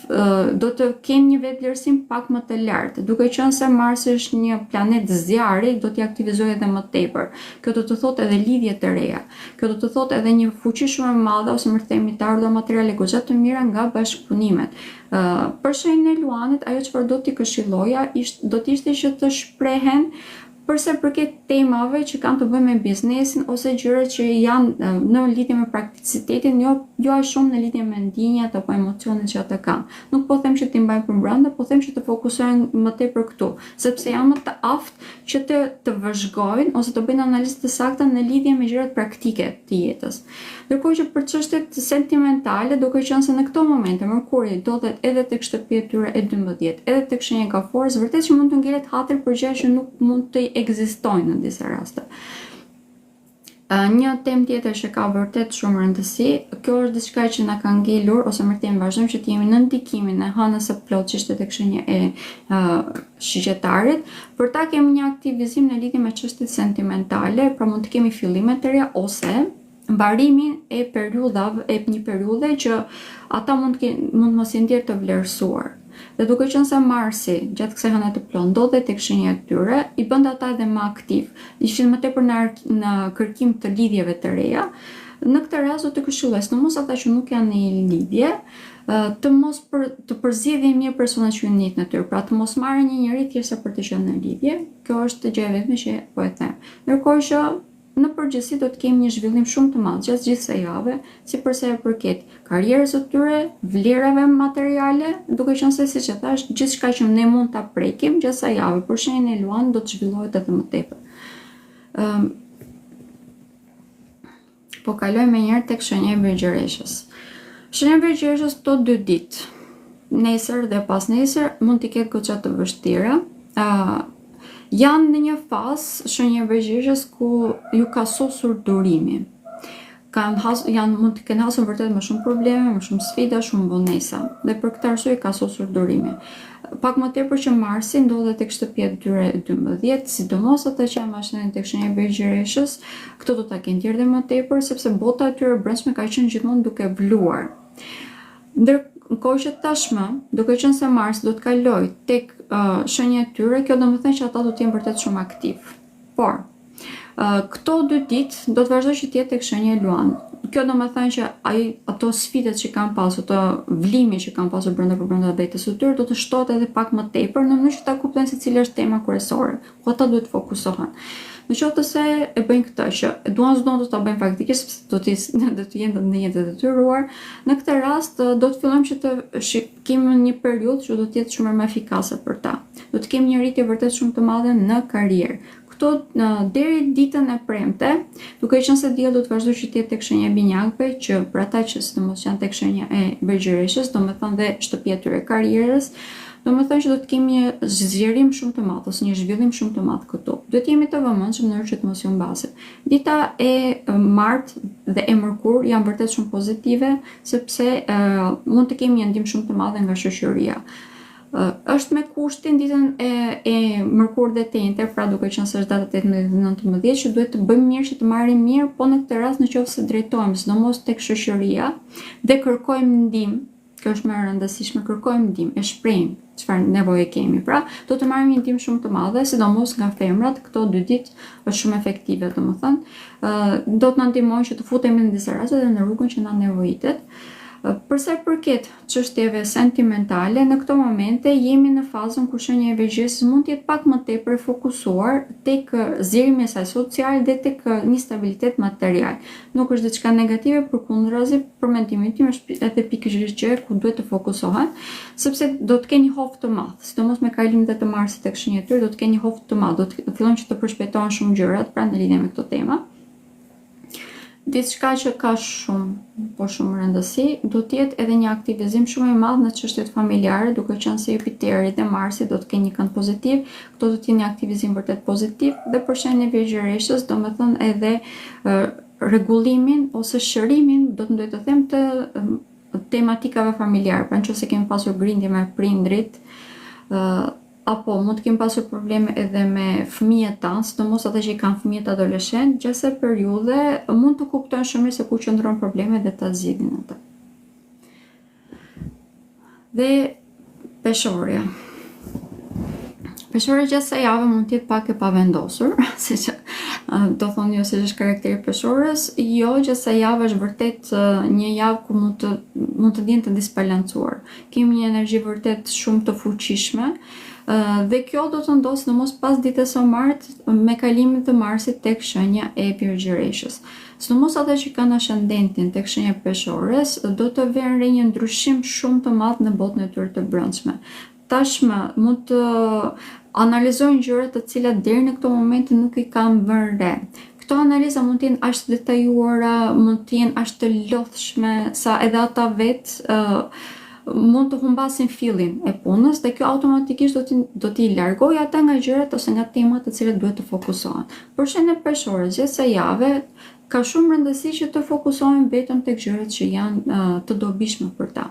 Speaker 1: Do të kenë një vetëvlerësim pak më të lartë, duke qenë se Marsi është një planet zjarri, do t'i aktivizojë edhe më tepër. Kjo do të thotë edhe lidhje të reja. Kjo do të thotë edhe një fuqi shumë e madhe ose më themi të ardha materiale goxha të mira nga bashkëpunimet. Për shenjën e Luanit, ajo çfarë do t'i këshilloja do të ishte që të shprehen përse përket temave që kanë të bëjnë me biznesin ose gjërat që janë në lidhje me prakticitetin, jo aq shumë në lidhje me ndjenjat apo emocionet që ata kanë. Nuk po them që t'i mbajnë përbrenda, po them që të fokusohen më tepër këtu, sepse janë më të aftë që të vëzhgojnë ose të bëjnë analizë të sakta në lidhje me gjërat praktike të jetës. Ndërkohë që për çështjet sentimentale, duke qenë se në këto momente Merkuri ndodhet edhe tek shtëpia e tyre e 12, edhe tek shenja e Gaforës, vërtet që mund të ngjelet hatër për gjëra që nuk mund të ekzistojnë në disa raste. Një temë tjetër që ka vërtet shumë rëndësi, kjo është diçka që na ka ngelur ose më them vazhdojmë që të jemi në ndikimin e hënës së plotë që ishte tek shenja e shigjetarit, për ta kemi një aktivizim në lidhje me çështjet sentimentale, pra mund të kemi fillime të reja ose mbarimin e periudhave, e një periudhe që ata mund mos jenë ndjerë të vlerësuar. Dhe duke qenë se Marsi gjatë kësaj hëne të plotë ndodhej tek shenja e tyre, i bën ata edhe më aktiv. Ishin më tepër në kërkim të lidhjeve të reja. Në këtë rast do të këshilloj sidomos ata që nuk janë në lidhje, të përzjedhin mirë personat që janë në tyre, pra të mos marrin një njerëz thjesht për të qenë në lidhje. Kjo është gjë e vetme që po e them. Ndërkohë që në përgjithësi do të kemi një zhvillim shumë të madh gjatë gjithë kësaj jave, si e përket karrierës së tyre, vlerave materiale, duke qenë se siç e thash, gjithçka që ne mund ta prekim gjatë kësaj jave për shenjën e Luan do të zhvillohet edhe më tepër. Po kalojmë njëherë tek shenja e Virgjëreshës. Shenja e Virgjëreshës këto 2 ditë, nesër dhe pas nesër, mund të ketë goxha të vështira. Janë në një fazë shenja e Virgjëreshës ku ju ka sosur durimi. Mund të kenë hasur vërtet më shumë probleme, më shumë sfida, shumë vonesa. Dhe për këtë arsye ka sosur durimi. Pak më tepër që Marsi ndodhet tek shtëpia e tyre 12, sidomos ata që janë ashtën tek shenja e Virgjëreshës, këto do ta kenë tjerë dhe më tepër sepse bota e tyre brendshme ka qenë gjithmonë duke vluar. Ndërkohë që tashmë, duke qenë se Mars do të kaloj tek shenja e tyre, kjo do të thënë që ata do të jenë vërtet shumë aktiv. Por këto 2 ditë do të vazhdojë që të jetë tek shenja e Luan. Kjo do të thënë që ato sfidat që kanë pasur, ato vlimi që kanë pasur brenda vetës së tyre do të shtohet edhe pak më tepër në mënyrë që ta kuptojnë se cila është tema kryesore, ku ata duhet të fokusohen. Në qoftë se e bëjnë këtë që duan do ta bëjnë faktikisht sepse do të jenë në jetë të detyruar, në këtë rast do të fillojmë që të kemi një periudhë që do të jetë shumë më efikase për ta. Do të kemi një rritje vërtet shumë të madhe në karrierë. Këto deri ditën e premte, duke qenë se dielli do të vazhdojë që të jetë tek shenja e binjakëve, që për ata që sidomos janë tek shenja e Virgjëreshës, domethënë dhe shtëpia e tyre karrierës, domethënë që do të kemi një zgjerim shumë të madh ose një zhvillim shumë të madh këtu. Duhet jemi të vëmendshëm në mënyrë që të mos ju mbaset. Dita e Mart dhe e Mërkur janë vërtet shumë pozitive sepse mund të kemi një ndihmë shumë të madhe nga shoqëria. Është me kushtin ditën e Mërkur dhe të Enter, pra duke qenë se është data 18-19 që duhet të bëjmë mirë që të marrim mirë, po në këtë rast nëse drejtohemi sidomos tek shoqëria dhe kërkojmë ndihmë. Kjo është më e rëndësishme, kërkojmë ndihmë, e shprehim çfarë nevoje kemi. Pra, do të marrim një ndihmë shumë të madhe, sidomos nga femrat, këto 2 ditë është shumë efektive, domethënë, do të na ndihmojnë që të futemi në disa raste dhe në rrugën që na nevojitet. Përsa i përket çështjeve sentimentale, në këto momente jemi në fazën ku shenja e Virgjëreshës mund të jetë pak më tepër fokusuar tek zgjerimi i saj social dhe tek një stabilitet material. Nuk është diçka negative, përkundrazi, për mendimin tim është edhe pikërisht gjë ku duhet të fokusohen, sepse do të kenë një hof të madh, sidomos me kalimin të Marsit tek shenja e tyre, do të kenë një hof të madh, do të fillojnë që të përshpejtohen shumë gjërat pra në lidhje me këtë temë. Diçka që ka shumë rëndësi, do të jetë edhe një aktivizim shumë i madh në çështjet familjare, duke qenë se Jupiteri dhe Marsi do të kenë një kënd pozitiv, këto do të jenë një aktivizim vërtet pozitiv dhe për shenjën e Virgjëreshës, domethënë edhe rregullimin ose shërimin, do të them të tematikave familjare, pra nëse kemi pasur grindje me prindrit, apo mund të kemi pasur probleme edhe me fëmijët tanë, sidomos ata që i kanë fëmijët adoleshent, gjatë kësaj periudhe mund të kuptojnë shumë mirë se ku qëndron problemi dhe ta zgjidhin ata. Dhe peshorja. Peshorja gjatë kësaj jave mund të jetë pak e pavendosur, siç do thonë jo se është karakteri peshorës, jo gjatë kësaj jave është vërtet një javë ku mund të ndjen të disbalancuar. Kemi një energji vërtet shumë të fuqishme. Dhe kjo do të ndodhë sidomos pas ditës së martë me kalimin të Marsit tek shenja e Virgjëreshës. Sidomos ata që kanë ascendentin tek shenja e Peshorës do të vënë re një ndryshim shumë të madh në botën e tyre të brendshme. Tashmë mund të analizojnë gjëra të cilat deri në këtë moment nuk i kanë vënë re. Këto analiza mund të jenë aq të detajuara, mund të jenë aq të lodhshme sa edhe ata vetë mund të humbasin fillin e punës dhe kjo automatikisht do t'i largojë ata nga gjërat ose nga temat të cilat duhet të fokusohen. Për shenjën e Peshorës, gjatë kësaj jave ka shumë rëndësi që të fokusohen vetëm tek gjërat që janë të dobishme për ta.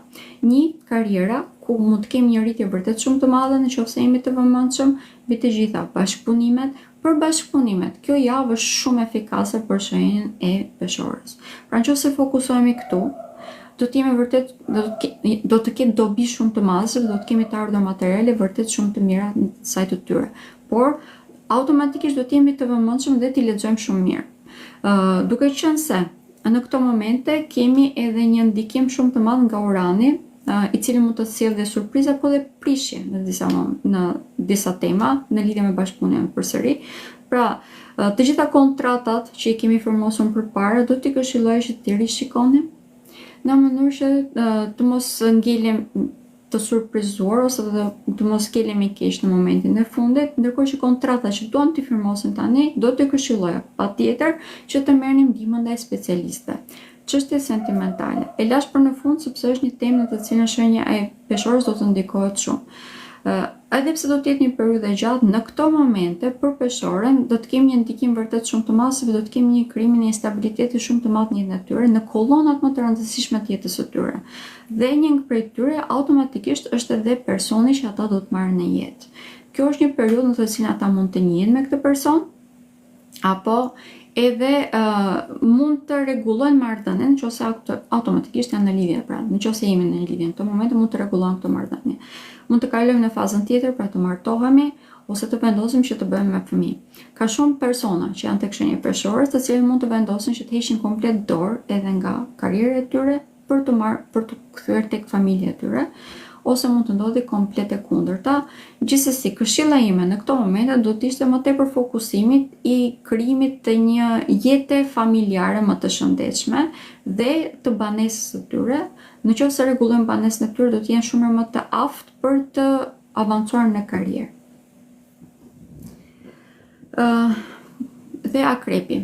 Speaker 1: Një, karriera, ku mund të kemi një rritje vërtet shumë të madhe nëse jemi të vëmendshëm mbi të gjitha bashkëpunimet. Për bashkëpunimet, kjo javë është shumë efikase për shenjën e peshorës. Pra nëse fokusohemi këtu, do të jemi vërtet do të ketë dobi shumë të madhe, do të kemi të ardhur materiale vërtet shumë të mira në sajt të tyre. Por automatikisht do të jemi të vëmendshëm dhe t'i lexojmë shumë mirë. Duke qenë se në këto momente kemi edhe një ndikim shumë të madh nga Urani, i cili mund të sjellë dhe surpriza po dhe prishje në disa tema në lidhje me bashkëpunimin përsëri. Pra, të gjitha kontratat që i kemi firmosur përpara do t'i këshilloj që t'i rishikoni në mënyrë që të mos ngelem të surprizuar ose të mos kelemi keq në momentin e fundit, ndërkohë që kontratat që duam t'i firmosin tani do t'i këshilloja patjetër që të merrni ndihmën ndaj specialistëve. Çështje sentimentale. E lash për në fund sepse është një temë në të cilën shenja e peshorës do të ndikohet shumë. Edhe pse do të jetë një periudhë e gjatë, në këto momente për peshoren do të kemi një ndikim vërtet shumë të madh, sepse do të kemi një krim në instabiliteti shumë të madh në jetën e tyre, në kollonat më të rëndësishme të jetës së tyre. Dhe një prej tyre automatikisht është edhe personi që ata do të marrin në jetë. Kjo është një periudhë në të cilën ata mund të njihen me këtë person, apo edhe mund të rregullojnë marrëdhënien nëse automatikisht janë në lidhje. Pra, nëse jemi në lidhje në këtë moment mund të rregullojmë këtë marrëdhënie. Mund të kalojmë në fazën tjetër, pra të martohemi ose të vendosim që të bëjmë me fëmijë. Ka shumë persona që janë tek shenja e peshorës, të cilët mund të vendosin që të heqin komplet dorë edhe nga karriera e tyre për të kthyer tek familja e tyre, ose mund të ndodhi komplet e kundërta. Gjithsesi, këshilla ime në këto momente do të ishte më tepër fokusimit i krijimit të një jete familjare më të shëndetshme dhe të banesës së tyre. Nëse rregullojmë banesën e tyre, do të jenë shumë më të aftë për të avancuar në karrierë. Dhe akrepi.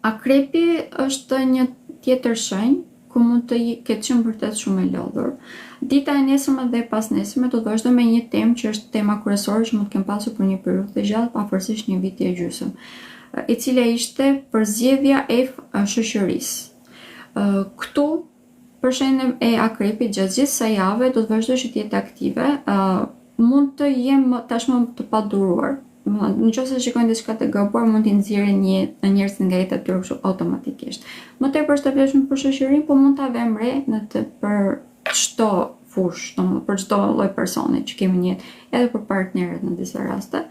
Speaker 1: Akrepi është një tjetër shenjë ku mund të ketë qenë vërtet shumë e lodhur. Dita e nesërme dhe pas nesërme do të vazhdoj me një temë që është tema kryesore që mund të kem pasur për një periudhë të gjatë, pavarësisht një viti e gjysmë, e cila ishte përzgjedhja e shoqërisë. Këtu për shenjën e akrepit gjatë gjithë kësaj jave do të vazhdoj të jetë aktive, mund të jem tashmë të paduruar. Nëse shikojnë diçka të gabuar, mund t'i nxjerrin njerëzit nga jeta e tyre automatikisht. Më tepër është e vlefshme për shoqërinë, po mund ta vëmë re për çdo fushë, për çdo lloj personi që kemi në jetë, edhe për partnerët në disa raste.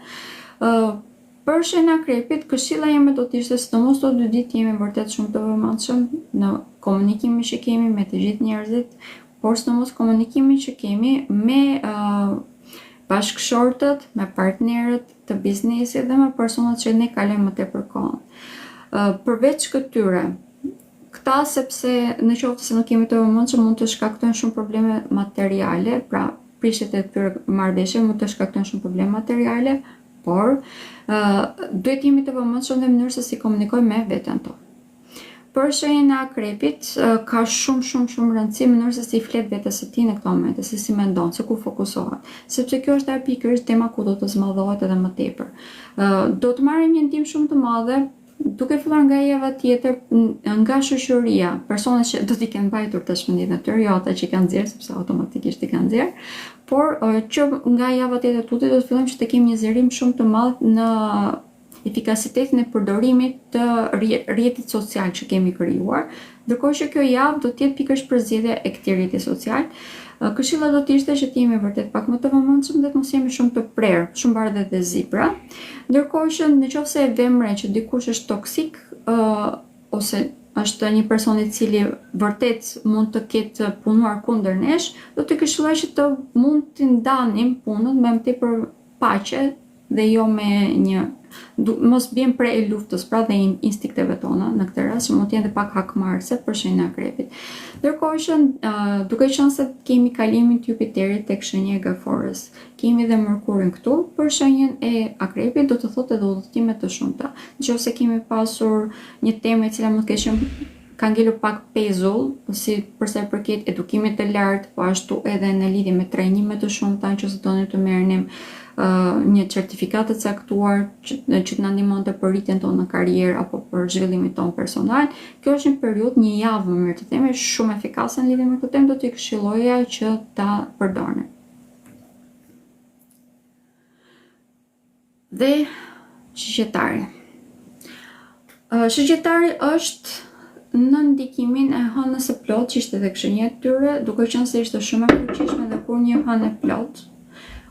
Speaker 1: Për shenjën e akrepit, këshilla ime do të ishte sidomos këto 2 ditë jemi vërtet shumë të vëmendshëm në komunikimin që kemi me të gjithë njerëzit, por sidomos komunikimin që kemi me bashkëshortët, me partnerët të biznesit dhe me personat që ne kalojmë më tepër kohën. Përveç këtyre, këta sepse nëse nuk kemi të vëmendshëm mund të shkaktojnë shumë probleme materiale, pra prishjet e këtyre marrëveshjeve mund të shkaktojnë shumë probleme materiale, por duhet jemi të vëmendshëm në mënyrë se si komunikojmë me veten tonë. Për shenjën e akrepit, ka shumë rëndësi mënyrë se si flet vetes së tij në këto momente, se si mendon, se ku fokusohet, sepse kjo është ajo pikërisht tema ku do të zmadhohet edhe më tepër. Do të marrim një ndihmë shumë të madhe duke filluar nga java tjetër, nga shoqëria, personat që do t'i kenë mbajtur të shpëndit në tyre, jo ata që kanë nxjerr, sepse automatikisht i kanë nxjerr, por që nga java tjetër tuti do të fillojmë që të kemi një zërim shumë të madh në efikasitetin e përdorimit të rrjetit social që kemi krijuar, ndërkohë që kjo javë do të jetë pikërisht përzgjedhja e këtij rrjeti social. Këshilla do të ishte që të jemi vërtet pak më të vëmendshëm dhe të mos jemi shumë të prerë, shumë bardhë dhe zipra. Ndërkohë që nëse e vëmë re që dikush është toksik ose është një person i cili vërtet mund të ketë punuar kundër nesh, do të këshilloj që të mund të ndanim punën me më tepër paqe dhe jo me mos bjem pre e luftës, pra dhe instinkteve tona në këtë rast, që mund të jenë pak hakmarrëse për shenjën e akrepit. Ndërkohë që duke qenë se kemi kalimin të Jupiterit tek shenja e Gaforës, kemi dhe Mërkurin këtu, për shenjën e akrepit do të thotë edhe udhëtime të shumta. Nëse kemi pasur një temë e cila mund të ketë qenë ka ngelur pak pezull, si përsa i përket edukimit të lartë, po ashtu edhe në lidhje me trajnime të shumta, nëse doni të merrnim një certifikat të caktuar që të na ndihmonte për rritjen tonë në karrierë apo për zhvillimin tonë personal. Kjo është një periudhë, një javë më mirë të themi, shumë efikase në lidhje me këtë temë, do t'i këshilloja që ta përdorni. Dhe shigjetari. Shigjetari është në ndikimin e hënës së plot që ishte dhe këshënjë e tyre, duke qenë se ishte shumë e fuqishme dhe kur një hënë e plot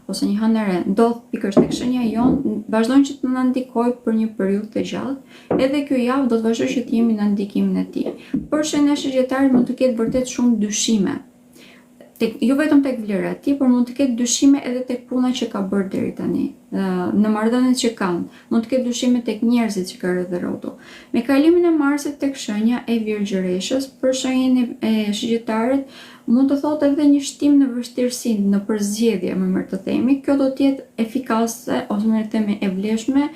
Speaker 1: ose një hënë e re ndodh pikërisht tek shenja jonë, vazhdon që të na ndikojë për një periudhë të gjatë, edhe kjo javë do të vazhdoj që të jemi në ndikimin e tij. Por shenja e shigjetarit mund të ketë vërtet shumë dyshime. Jo vetëm tek vlera e tij, por mund të ketë dyshime edhe tek puna që ka bërë deri tani. Në marrëdhëniet që kanë, mund të ketë dyshime tek njerëzit që ka rreth rrotu. Me kalimin e Marsit tek shenja e Virgjëreshës, për shenjën e shigjetarit mund të thotë edhe një shtim në vështirësinë në përzgjedhje, më mirë të themi. Kjo do të jetë efikase ose më të themi e vlefshme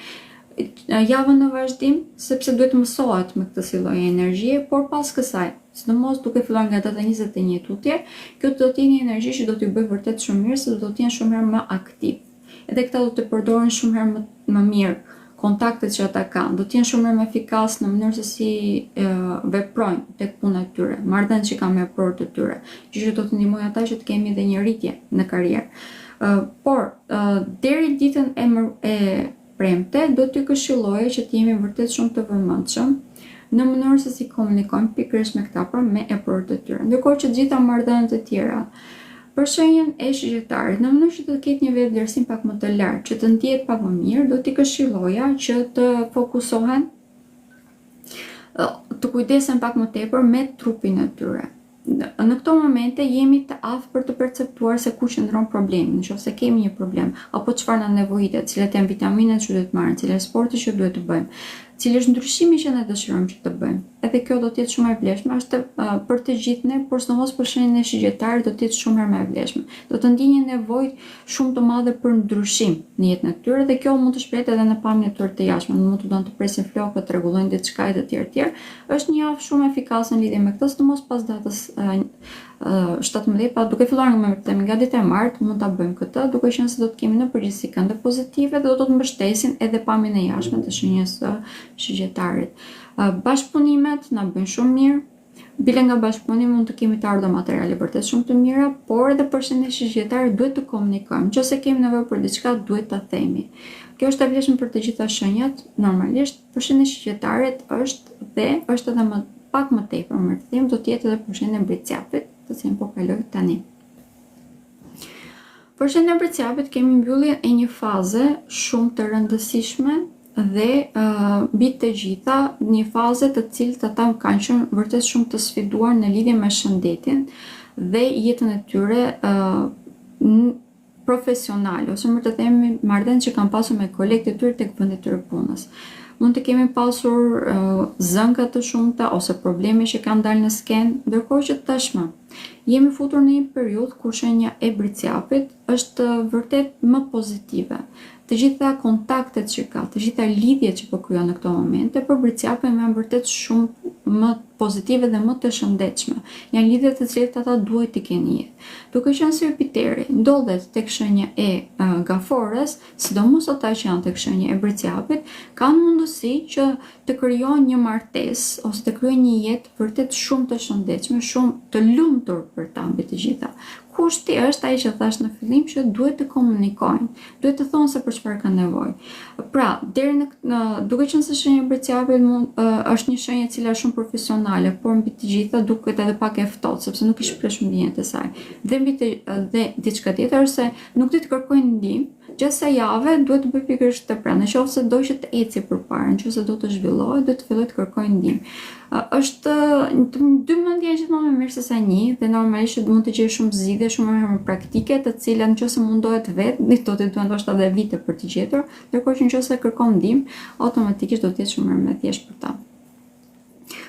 Speaker 1: javën në vazhdim, sepse duhet mësohet me këtë si lloj energjie, por pas kësaj, sidomos duke filluar nga data 21 tutje, kjo do të jetë një energji që do t'i bëjë vërtet shumë mirë, se do të jenë shumë herë më aktiv. Edhe këta do të përdoren shumë herë më mirë kontaktet që ata kanë, do të jenë shumë herë më efikas në mënyrë se si veprojnë tek puna e tyre, marrëdhëniet që kanë me afër të tyre, që do të ndihmojë ata që të kemi edhe një rritje në karrierë. Por deri ditën e premte, do t'ju këshilloj që t'jemi vërtet shumë të vëmendshëm në mënyrë se si komunikojmë pikërisht me këta për me afër të tyre. Ndërkohë që gjitha marrëdhëniet e tjera për shenjën e shigjetarit, në mënyrë që të ketë një vetvlerësim pak më të lartë, që të ndihet pak më mirë, do t'i këshilloja që të fokusohen, të kujdesen pak më tepër me trupin e tyre. Në këto momente jemi të aftë për të perceptuar se ku qëndron problemi, nëse kemi një problem, apo çfarë na nevojitet, cilat janë vitaminat që duhet marrim, cilat sporte që duhet të bëjmë, cili është ndryshimi që ne dëshirojmë që të bëjmë. Edhe kjo do të jetë shumë e vlefshme, është për të gjithë ne, por sidomos për shenjën e shigjetarit do të jetë shumë më e vlefshme. Do të ndiejnë një nevojë shumë të madhe për ndryshim në jetën e tyre, dhe kjo mund të shprehet edhe në pamjen e tyre të jashtme, mund të donë të presin flokët, të rregullojnë diçka e të tjerë. Është një javë shumë efikase në lidhje me këtë, sidomos pas datës 17, pa duke filluar nga dita e martë, mund ta bëjmë këtë, duke qenë se do të kemi në përgjithësi këndë pozitive dhe do të mbështesin edhe pamjen e jashtme të shenjës së shigjetarit. Bashkëpunimet na bëjnë shumë mirë. Bile nga bashkëpunimi mund të kemi të ardhur materiale vërtet shumë të mira, por edhe për shenjën e shigjetarit duhet të komunikojmë. Nëse kemi nevojë për diçka, duhet ta themi. Kjo është e vlefshme për të gjitha shenjat. Normalisht, për shenjën e shigjetarit është edhe pak më tepër, më të them, do të jetë edhe për shenjën e mbretësjapit, të cilën po kaloj tani. Për shenjën e mbretësjapit kemi mbylljen e një faze shumë të rëndësishme dhe mbi të gjitha një faze të cilët ata kanë qenë vërtet shumë të sfiduar në lidhje me shëndetin dhe jetën e tyre profesionale, ose më të themi marrëdhëniet që kanë pasur me kolegët e tyre tek vendi i tyre punës. Mund të kemi pasur zënka të shumta ose probleme që kanë dalë në skenë, ndërkohë që tashmë jemi futur në një periudhë ku shenja e mbretësjapit është vërtet më pozitive. Të gjitha kontaktet që ka, të gjitha lidhjet që po krijon në këto momente, për mbretësjapin janë vërtet shumë më pozitive dhe më të shëndetshme. Janë lidhje të cilat ata duhet të kenë jetë. Duke qenë se Jupiteri ndodhet tek shenja e Gaforës, sidomos ata që janë tek shenja e mbretësjapit, kanë mundësi që të krijojnë një martesë ose të krijojnë një jetë vërtet shumë të shëndetshme, shumë të lumtur për ta mbi të gjitha. Kushti është ai që thash në fillim, që duhet të komunikojnë, duhet të thonë se për çfarë kanë nevojë. Pra, deri në duke qenë se shenja e mbretësjapit është një shenjë e cila është shumë profesionale, por mbi të gjitha duket edhe pak e ftohtë, sepse nuk i shpreh shumë ndjenjat e saj. Dhe diçka tjetër është se nuk do të kërkojnë ndihmë. Gjatë kësaj jave duhet të bëj pikërisht të pranë, nëse do që të eci përpara, nëse do të zhvillohet, do të filloj të kërkojë ndihmë. Është dy mendje gjithmonë më mirë se sa një, dhe normalisht mund të gjej shumë zgjidhje shumë më praktike, të cilat nëse mundohet vetë, do të duan ndoshta edhe vite për të gjetur, ndërkohë që nëse kërkon ndihmë, automatikisht do të jetë shumë më thjesht për ta.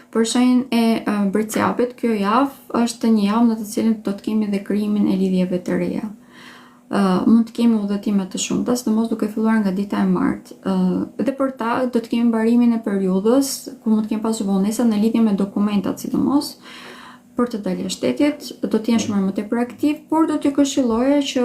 Speaker 1: Për shenjën e mbretësjapit, kjo javë është një javë në të cilën do të kemi edhe krijimin e lidhjeve të reja. mund të kemi udhëtime të shumta, sidomos duke filluar nga dita e martë. Dhe për ta do të kemi mbarimin e periudhës ku mund të kemi pasur vonesa në lidhje me dokumentat sidomos për të dalë jashtë shtetit, do të jenë shumë më tepër aktiv, por do t'ju këshilloja që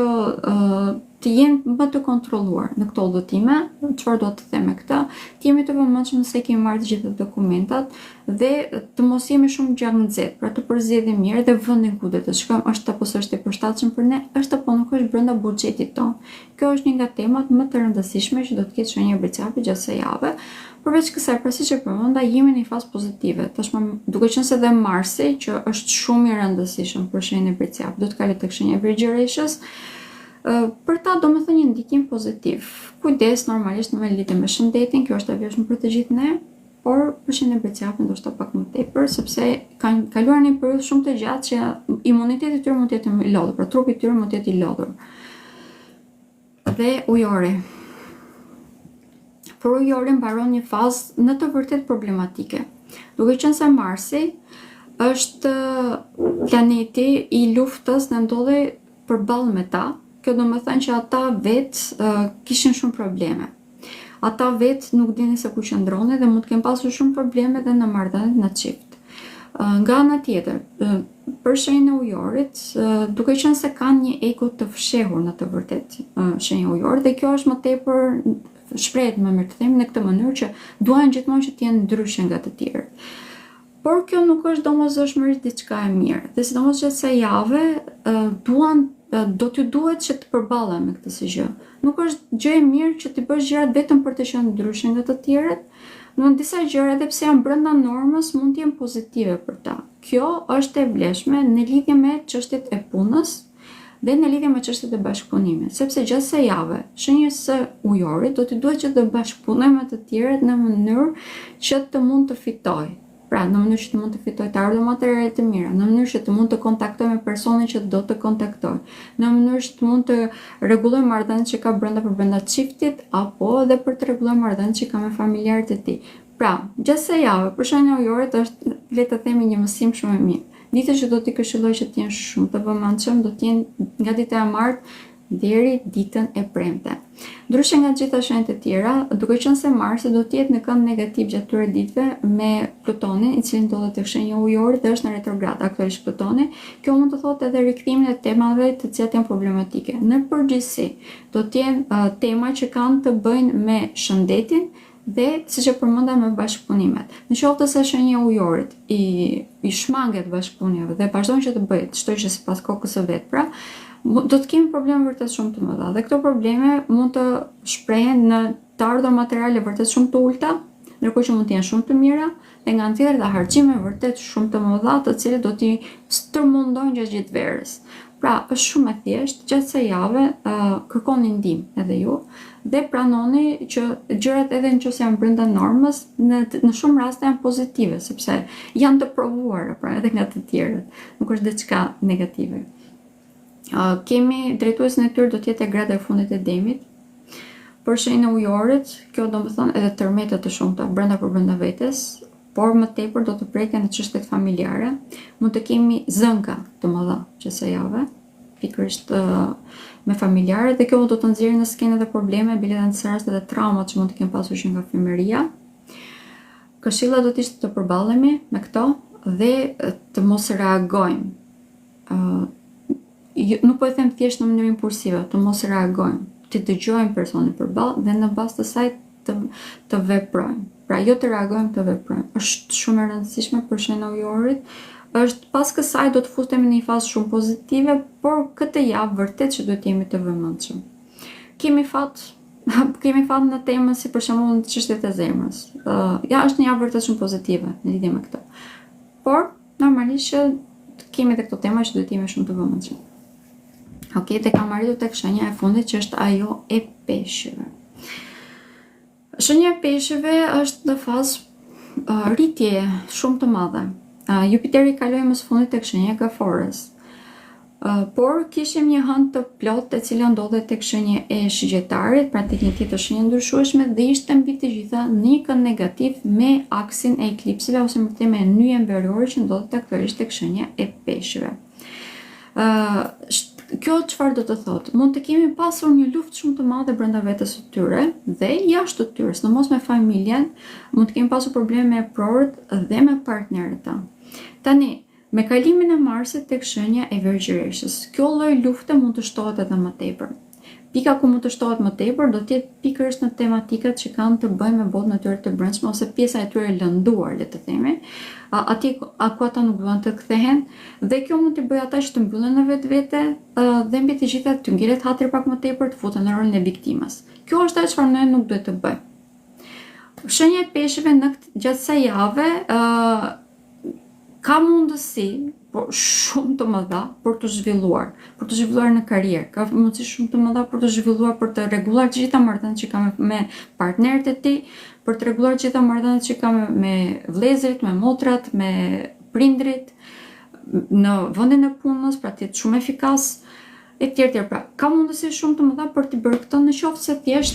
Speaker 1: të jenë më të kontrolluar në këto udhëtime. Çfarë do të them me këtë? Të jemi të vëmendshëm se kemi marrë të gjitha dokumentat dhe të mos jemi shumë gjatë nxehtë, pra të përzjedhim mirë dhe vendin ku do të shkojmë është apo s'është i përshtatshëm për ne, është apo nuk është brenda buxhetit tonë. Kjo është një nga temat më të rëndësishme që do të ketë shenja Breciapi gjatë kësaj jave. Përveç kësaj, pra siç e përmenda, jemi në një fazë pozitive. Tashmë duke qenë se dhe Marsi, që është shumë i rëndësishëm për shenjën e Breciapit, do të kaloj tek shenja e Virgjëreshës. Për ta do më thënë një ndikim pozitiv. Kujdes normalisht me lidhje me shëndetin, kjo është e vlefshme për të gjithë ne, por për shenjën e Breciapit ndoshta pak më tepër, sepse kanë kaluar një periudhë shumë të gjatë që imuniteti i tyre mund të jetë i lodhur, pra trupi i tyre mund të jetë i lodhur. Dhe ujori. Por ujori mbaron një fazë në të vërtet problematike. Duke qenë se Marsi është planeti i luftës dhe ndodhi përballë me ta, kjo do më thënë që ata vetë kishin shumë probleme. Ata vetë nuk dinin se ku qëndroni dhe mund të kenë pasur shumë probleme dhe në marrëdhëniet në çift. Nga ana tjetër, për shenjën e ujorit, duke qenë se kanë një ego të fshehur në të vërtet shenja e ujorit, dhe kjo është më tepër shprehet më mirë të them në këtë mënyrë që duan gjithmonë që të jenë ndryshe nga të tjerët. Por kjo nuk është domosdoshmërisht diçka e mirë. Dhe sidomos gjatë kësaj jave do t'ju duhet që të përballen me këtë si gjë. Nuk është gjë e mirë që të bësh gjërat vetëm për të qenë ndryshe nga të tjerët. Në disa gjëra, edhe pse janë brenda normës, mund të jenë pozitive për ta. Kjo është e vlefshme në lidhje me çështjet e punës dhe në lidhje me çështjet e bashkëpunimit, sepse gjatë kësaj jave, shenjës së ujorit do t'i duhet që të bashkëpunojë me të tjerët në mënyrë që të mund të fitojë. Pra, në mënyrë që të mund të fitojë të ardhur materiale të mira, në mënyrë që të mund të kontaktojë me personin që do të kontaktojë, në mënyrë që të mund të rregullojë marrëdhëniet që ka brenda çiftit, apo edhe për të rregulluar marrëdhëniet që ka me familjarët e tij. Pra, gjatë kësaj jave, për shenjën e ujorit është, le të themi, një mësim shumë i mirë. Ditët që do t'i këshilloj që t'jenë shumë të vëmendshëm do t'jenë nga dita e martë deri ditën e premte. Ndryshe nga gjitha shenjat e tjera, duke qenë se Marsi do t'jetë në kënd negativ gjatë këtyre ditëve me Plutonin, i cili ndodhet tek shenja e ujorit dhe është në retrograd aktualisht Plutoni, kjo mund të thotë edhe rikthimin e temave të cilat janë problematike. Në përgjithësi, do t'jenë tema që kanë të bëjnë me shëndetin dhe siç e përmenda me bashkëpunimet. Në qoftë se shenja e ujorit i shmanget bashkëpunjeve dhe vazhdon që të bëjë çdo gjë sipas kokës së vet, pra do të kemi probleme vërtet shumë të mëdha. Dhe këto probleme mund të shprehen në të ardhur materiale vërtet shumë të ulta, ndërkohë që mund të jenë shumë të mira, dhe nga ana tjetër dhe harxime vërtet shumë të mëdha, të cilët do t'i stërmundojnë gjatë gjithë verës. Pra, është shumë e thjeshtë, gjatë kësaj jave kërkoni ndihmë edhe ju dhe pranoni që gjërat edhe nëse janë brenda normës, në shumë raste janë pozitive, sepse janë të provuara, pra edhe nga të tjerët, nuk është diçka negative. Kemi drejtuesin e tyre do të jetë e grada e fundit e Demit. Për shenjën e ujorit, kjo do të thonë edhe tërmete të shumta brenda vetes, por më tepër do të preken në çështjet familjare. Mund të kemi zënka të mëdha kësaj jave, pikërisht me familjarët, dhe kjo do të nxjerrë në skenë edhe probleme, bile edhe në disa raste edhe traumat që mund të kemi pasur që nga fëmijëria. Këshilla do të ishte të përballemi me këto dhe të mos reagojmë. Nuk po e them thjesht në mënyrë impulsive, të mos reagojmë, të dëgjojmë personin përballë dhe në bazë të saj të veprojmë. Pra, jo të reagojmë, të veprojmë. Është shumë e rëndësishme për shenjën e ujorit. Është pas kësaj do të futemi në një fazë shumë pozitive, por këtë javë vërtet që duhet jemi të vëmendshëm. Kemi fat në temën si për shembull në çështjet e zemrës. Ja, është një javë vërtet shumë pozitive në lidhje me këtë. Por normalisht që kemi edhe këto tema që duhet jemi shumë të vëmendshëm. Okej, te kam arritur tek shenja e fundit që është ajo e peshqve. Shenja e peshqve është në fazë rritje shumë të madhe. Jupiteri kaloi më së fundit tek shenja e Kafores. Por kishim një hënë të plot e cila ndodhet tek shenja e Shigjetarit, pra tek një tjetër shenjë ndryshueshme, dhe ishte mbi të gjitha një kënd negativ me aksin e eklipseve ose më të me nyjen verore që ndodhet aktualisht tek shenja e peshqve. Kjo çfarë do të thotë? Mund të kemi pasur një luftë shumë të madhe brenda vetes së tyre dhe jashtë të tyre, sidomos me familjen, mund të kemi pasur probleme me prorët dhe me partnerët tanë. Tani, me kalimin e Marsit tek shenja e Vergjëreshës, kjo lloj lufte mund të shtohet edhe më tepër. Pika ku mund të shtohet më tepër do të jetë pikërisht në tematikat që kanë të bëjnë me botën e tyre të brendshme ose pjesa e tyre e lënduar, le të themi, atje ku ata nuk duan të kthehen, dhe kjo mund të bëjë ata që të mbyllen në vetvete dhe mbi të gjitha të ngjiret hatri pak më tepër, të futen në rolin e viktimës. Kjo është ajo çfarë ne nuk duhet të bëjmë. Shenja e peshëve gjatë kësaj jave ka mundësi, por shumë të mëdha për të zhvilluar në karrierë. Ka mundësi shumë të mëdha për të zhvilluar, për të rregulluar të gjitha marrëdhëniet që ka me partnerët e tij, për të rregulluar të gjitha marrëdhëniet që ka me vëllezërit, me motrat, me prindrit, në vendin e punës, pra të jetë shumë efikas, e tjerë. Pra, ka mundësi shumë të mëdha për të bërë këtë në qoftë se thjesht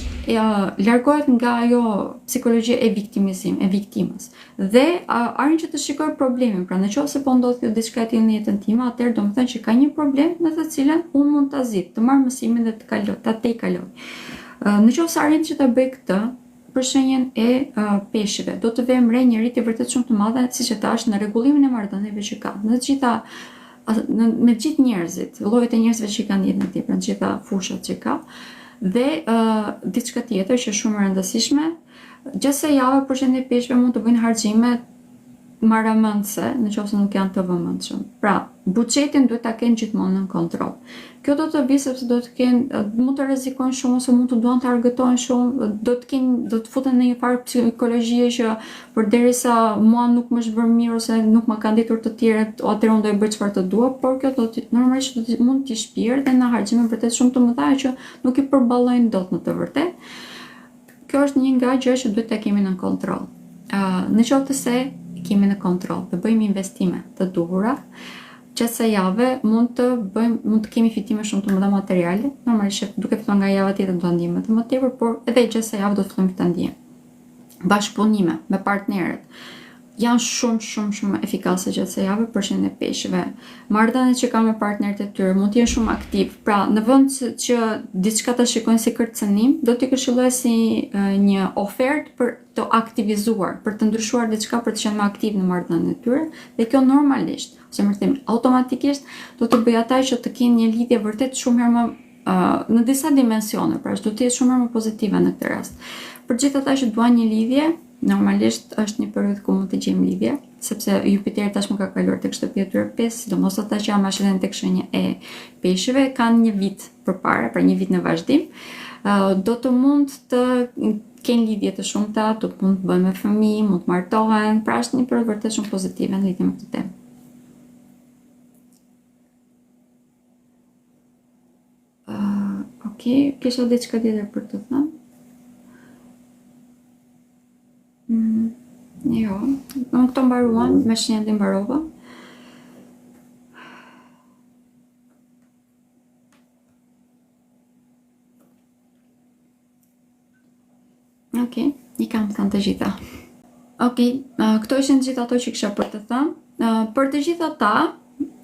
Speaker 1: largohet nga ajo psikologjia e viktimës. Dhe arrin që të shikojë problemin. Pra, në qoftë se po ndodh diçka e tillë në jetën time, atëherë do të thënë që ka një problem në të cilën unë mund ta zgjidh, të marr mësimin dhe ta kaloj. Në qoftë se arrin që ta bëj këtë, për shenjen e peshëve, do të vëmë re një rritje vërtet shumë të madhe, siç e thash, në rregullimin e marrëdhënieve që ka. Me gjithë njerëzit, llojet e njerëzve që kanë jetën e tij, pra gjitha fushat që ka, dhe diçka tjetër që është shumë e rëndësishme, gjatë kësaj jave përqendja e peshëve mund të bëjnë harxime marramendse, nëse nuk janë të vëmendshëm. Pra, buxhetin duhet ta kenë gjithmonë në kontroll. Kjo do të vijë sepse mund të rrezikojnë shumë ose mund të duan të argëtojnë shumë, do të futen në një farë psikologjie që përderisa mua nuk më është bërë mirë ose nuk më kanë ditur të tjerët, atëherë unë do të bëj çfarë të dua, por kjo normalisht mund t'i shpirë dhe në harxime vërtet shumë të mëdha që nuk i përballojnë dot në të vërtetë. Kjo është një nga gjërat që duhet ta kemi në kontroll. Në qoftë se kemi në kontroll dhe bëjmë investime të duhura, gjatë kësaj jave mund të kemi fitime shumë të mëdha materiale. Normalisht duke fituar nga java tjetër do ta ndjejmë më tepër, por edhe gjatë kësaj jave do të fillojmë ta ndjejmë. Bashkëpunime me partnerët janë shumë efikase gjatë kësaj jave për shenjën e peshëve. Marrëdhëniet që kanë me partnerët e tyre mund të jenë shumë aktiv. Pra, në vend që diçka ta shikojnë si kërcënim, do t'i këshilloj si një ofertë për të aktivizuar, për të ndryshuar diçka, për të qenë më aktiv në marrëdhëniet e tyre, dhe kjo normalisht, ose më them automatikisht, do të bëjë ata që të kenë një lidhje vërtet shumë herë më në disa dimensione, pra do të jetë shumë herë më pozitive në këtë rast. Për gjithë ata që duan një lidhje, normalisht është një periudhë ku mund të gjejmë lidhje, sepse Jupiteri tashmë ka kaluar tek shtëpia e tyre 5, sidomos ata që janë mashëllen tek shenja e peshëve, kanë një vit përpara, pra një vit në vazhdim, do të mund të kenë lidhje të shumta, do të mund të bëjnë me fëmijë, mund të martohen, pra është një periudhë vërtet shumë pozitive në lidhje me këtë temë. Okej, kisha diçka tjetër për të thënë? Jo, në këto mbaruan, me shenjat i mbarova. Okej, i kam thënë të gjitha. Okej, këto ishin të gjitha ato që kisha për të thënë. Për të gjitha ata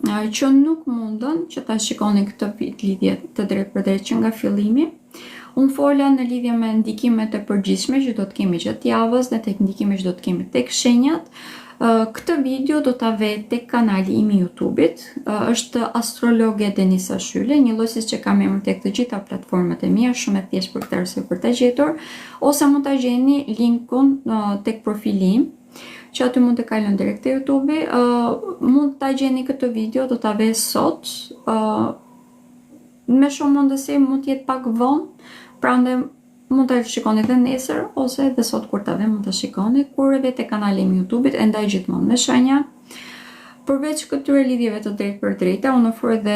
Speaker 1: që nuk mundën që ta shikonin këtë lidhje të drejt për drejt që nga fillimi, unë fola në lidhje me ndikimet e përgjithshme që do të kemi gjatë javës dhe tek ndikimet që do të kemi tek shenjat. Këtë video do ta vë tek kanali im i YouTube-it, është astrologe Denisa Shylle, një lloj siç e kam emrin tek të gjitha platformat e mia, shumë e thjeshtë për këtë arsye për ta gjetur, ose mund ta gjeni linkun tek profili im, që aty mund të kalon direkt te YouTube-i. Mund ta gjeni këtë video, do ta vë sot. Me shumë mundësi mund të jetë pak vonë, prandaj mund ta shikoni edhe nesër ose edhe sot kur ta vë mund ta shikoni kur e vë te kanali im YouTube-it, e ndaj gjithmonë me shenja. Përveç këtyre lidhjeve të drejtë për drejta, unë ofroj edhe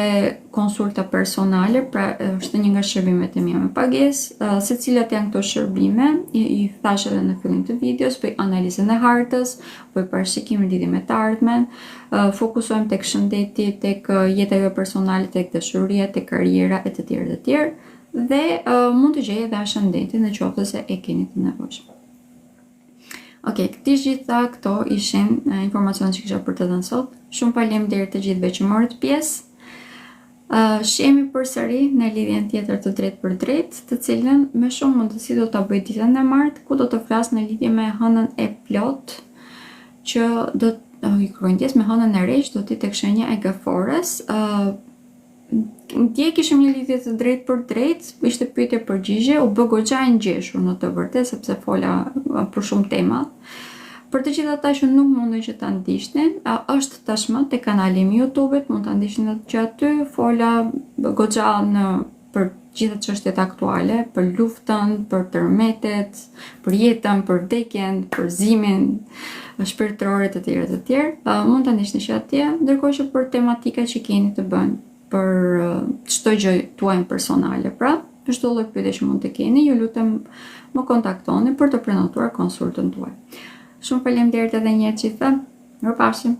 Speaker 1: konsulta personale, pra është një nga shërbimet e mia me pagesë. Secilat janë këto shërbime, i thash edhe në fillim të videos, bëj analizën e hartës, bëj parashikim lidhje me të ardhmen, fokusohem tek shëndeti, tek jeta jote personale, tek dashuria, tek karriera e të tjerë, dhe mund të gjej edhe ashendetin në qoftë se e keni të nevojshëm. Okej, gjitha këto ishin informacionet që kisha për të dhënë sot. Shumë faleminderit të gjithëve që morët pjesë. Shihemi përsëri në lidhjen tjetër të drejtë për drejtë, të cilën me shumë mundësi do ta bëj ditën e martë, ku do të flas në lidhje me hënën e plot, që do i kërkojnë me hënën e req, do t'i tek shenja e gëfores. Dje kishim një lidhje të drejtë për drejtë, ishte pyetje përgjigje, u bë goxha e ngjeshur në të vërtetë sepse fola për shumë tema. Për të gjithë ata që nuk mundojnë që ta ndiqnin, është tashmë te kanali im YouTube, mund ta ndiqni që aty fola goxha për gjitha çështjet aktuale, për luftën, për tërmetet, për jetën, për vdekjen, për gëzimin shpirtëror të tjerë. Mund ta ndiqni që atje, ndërkohë që për tematika që keni të bën për çdo gjë tuaj personale, pra, çdo lloj pyetje që mund të keni, ju lutem më kontaktoni për të prenotuar konsultën tuaj. Shumë faleminderit edhe një herë gjithë. Mirupafshim.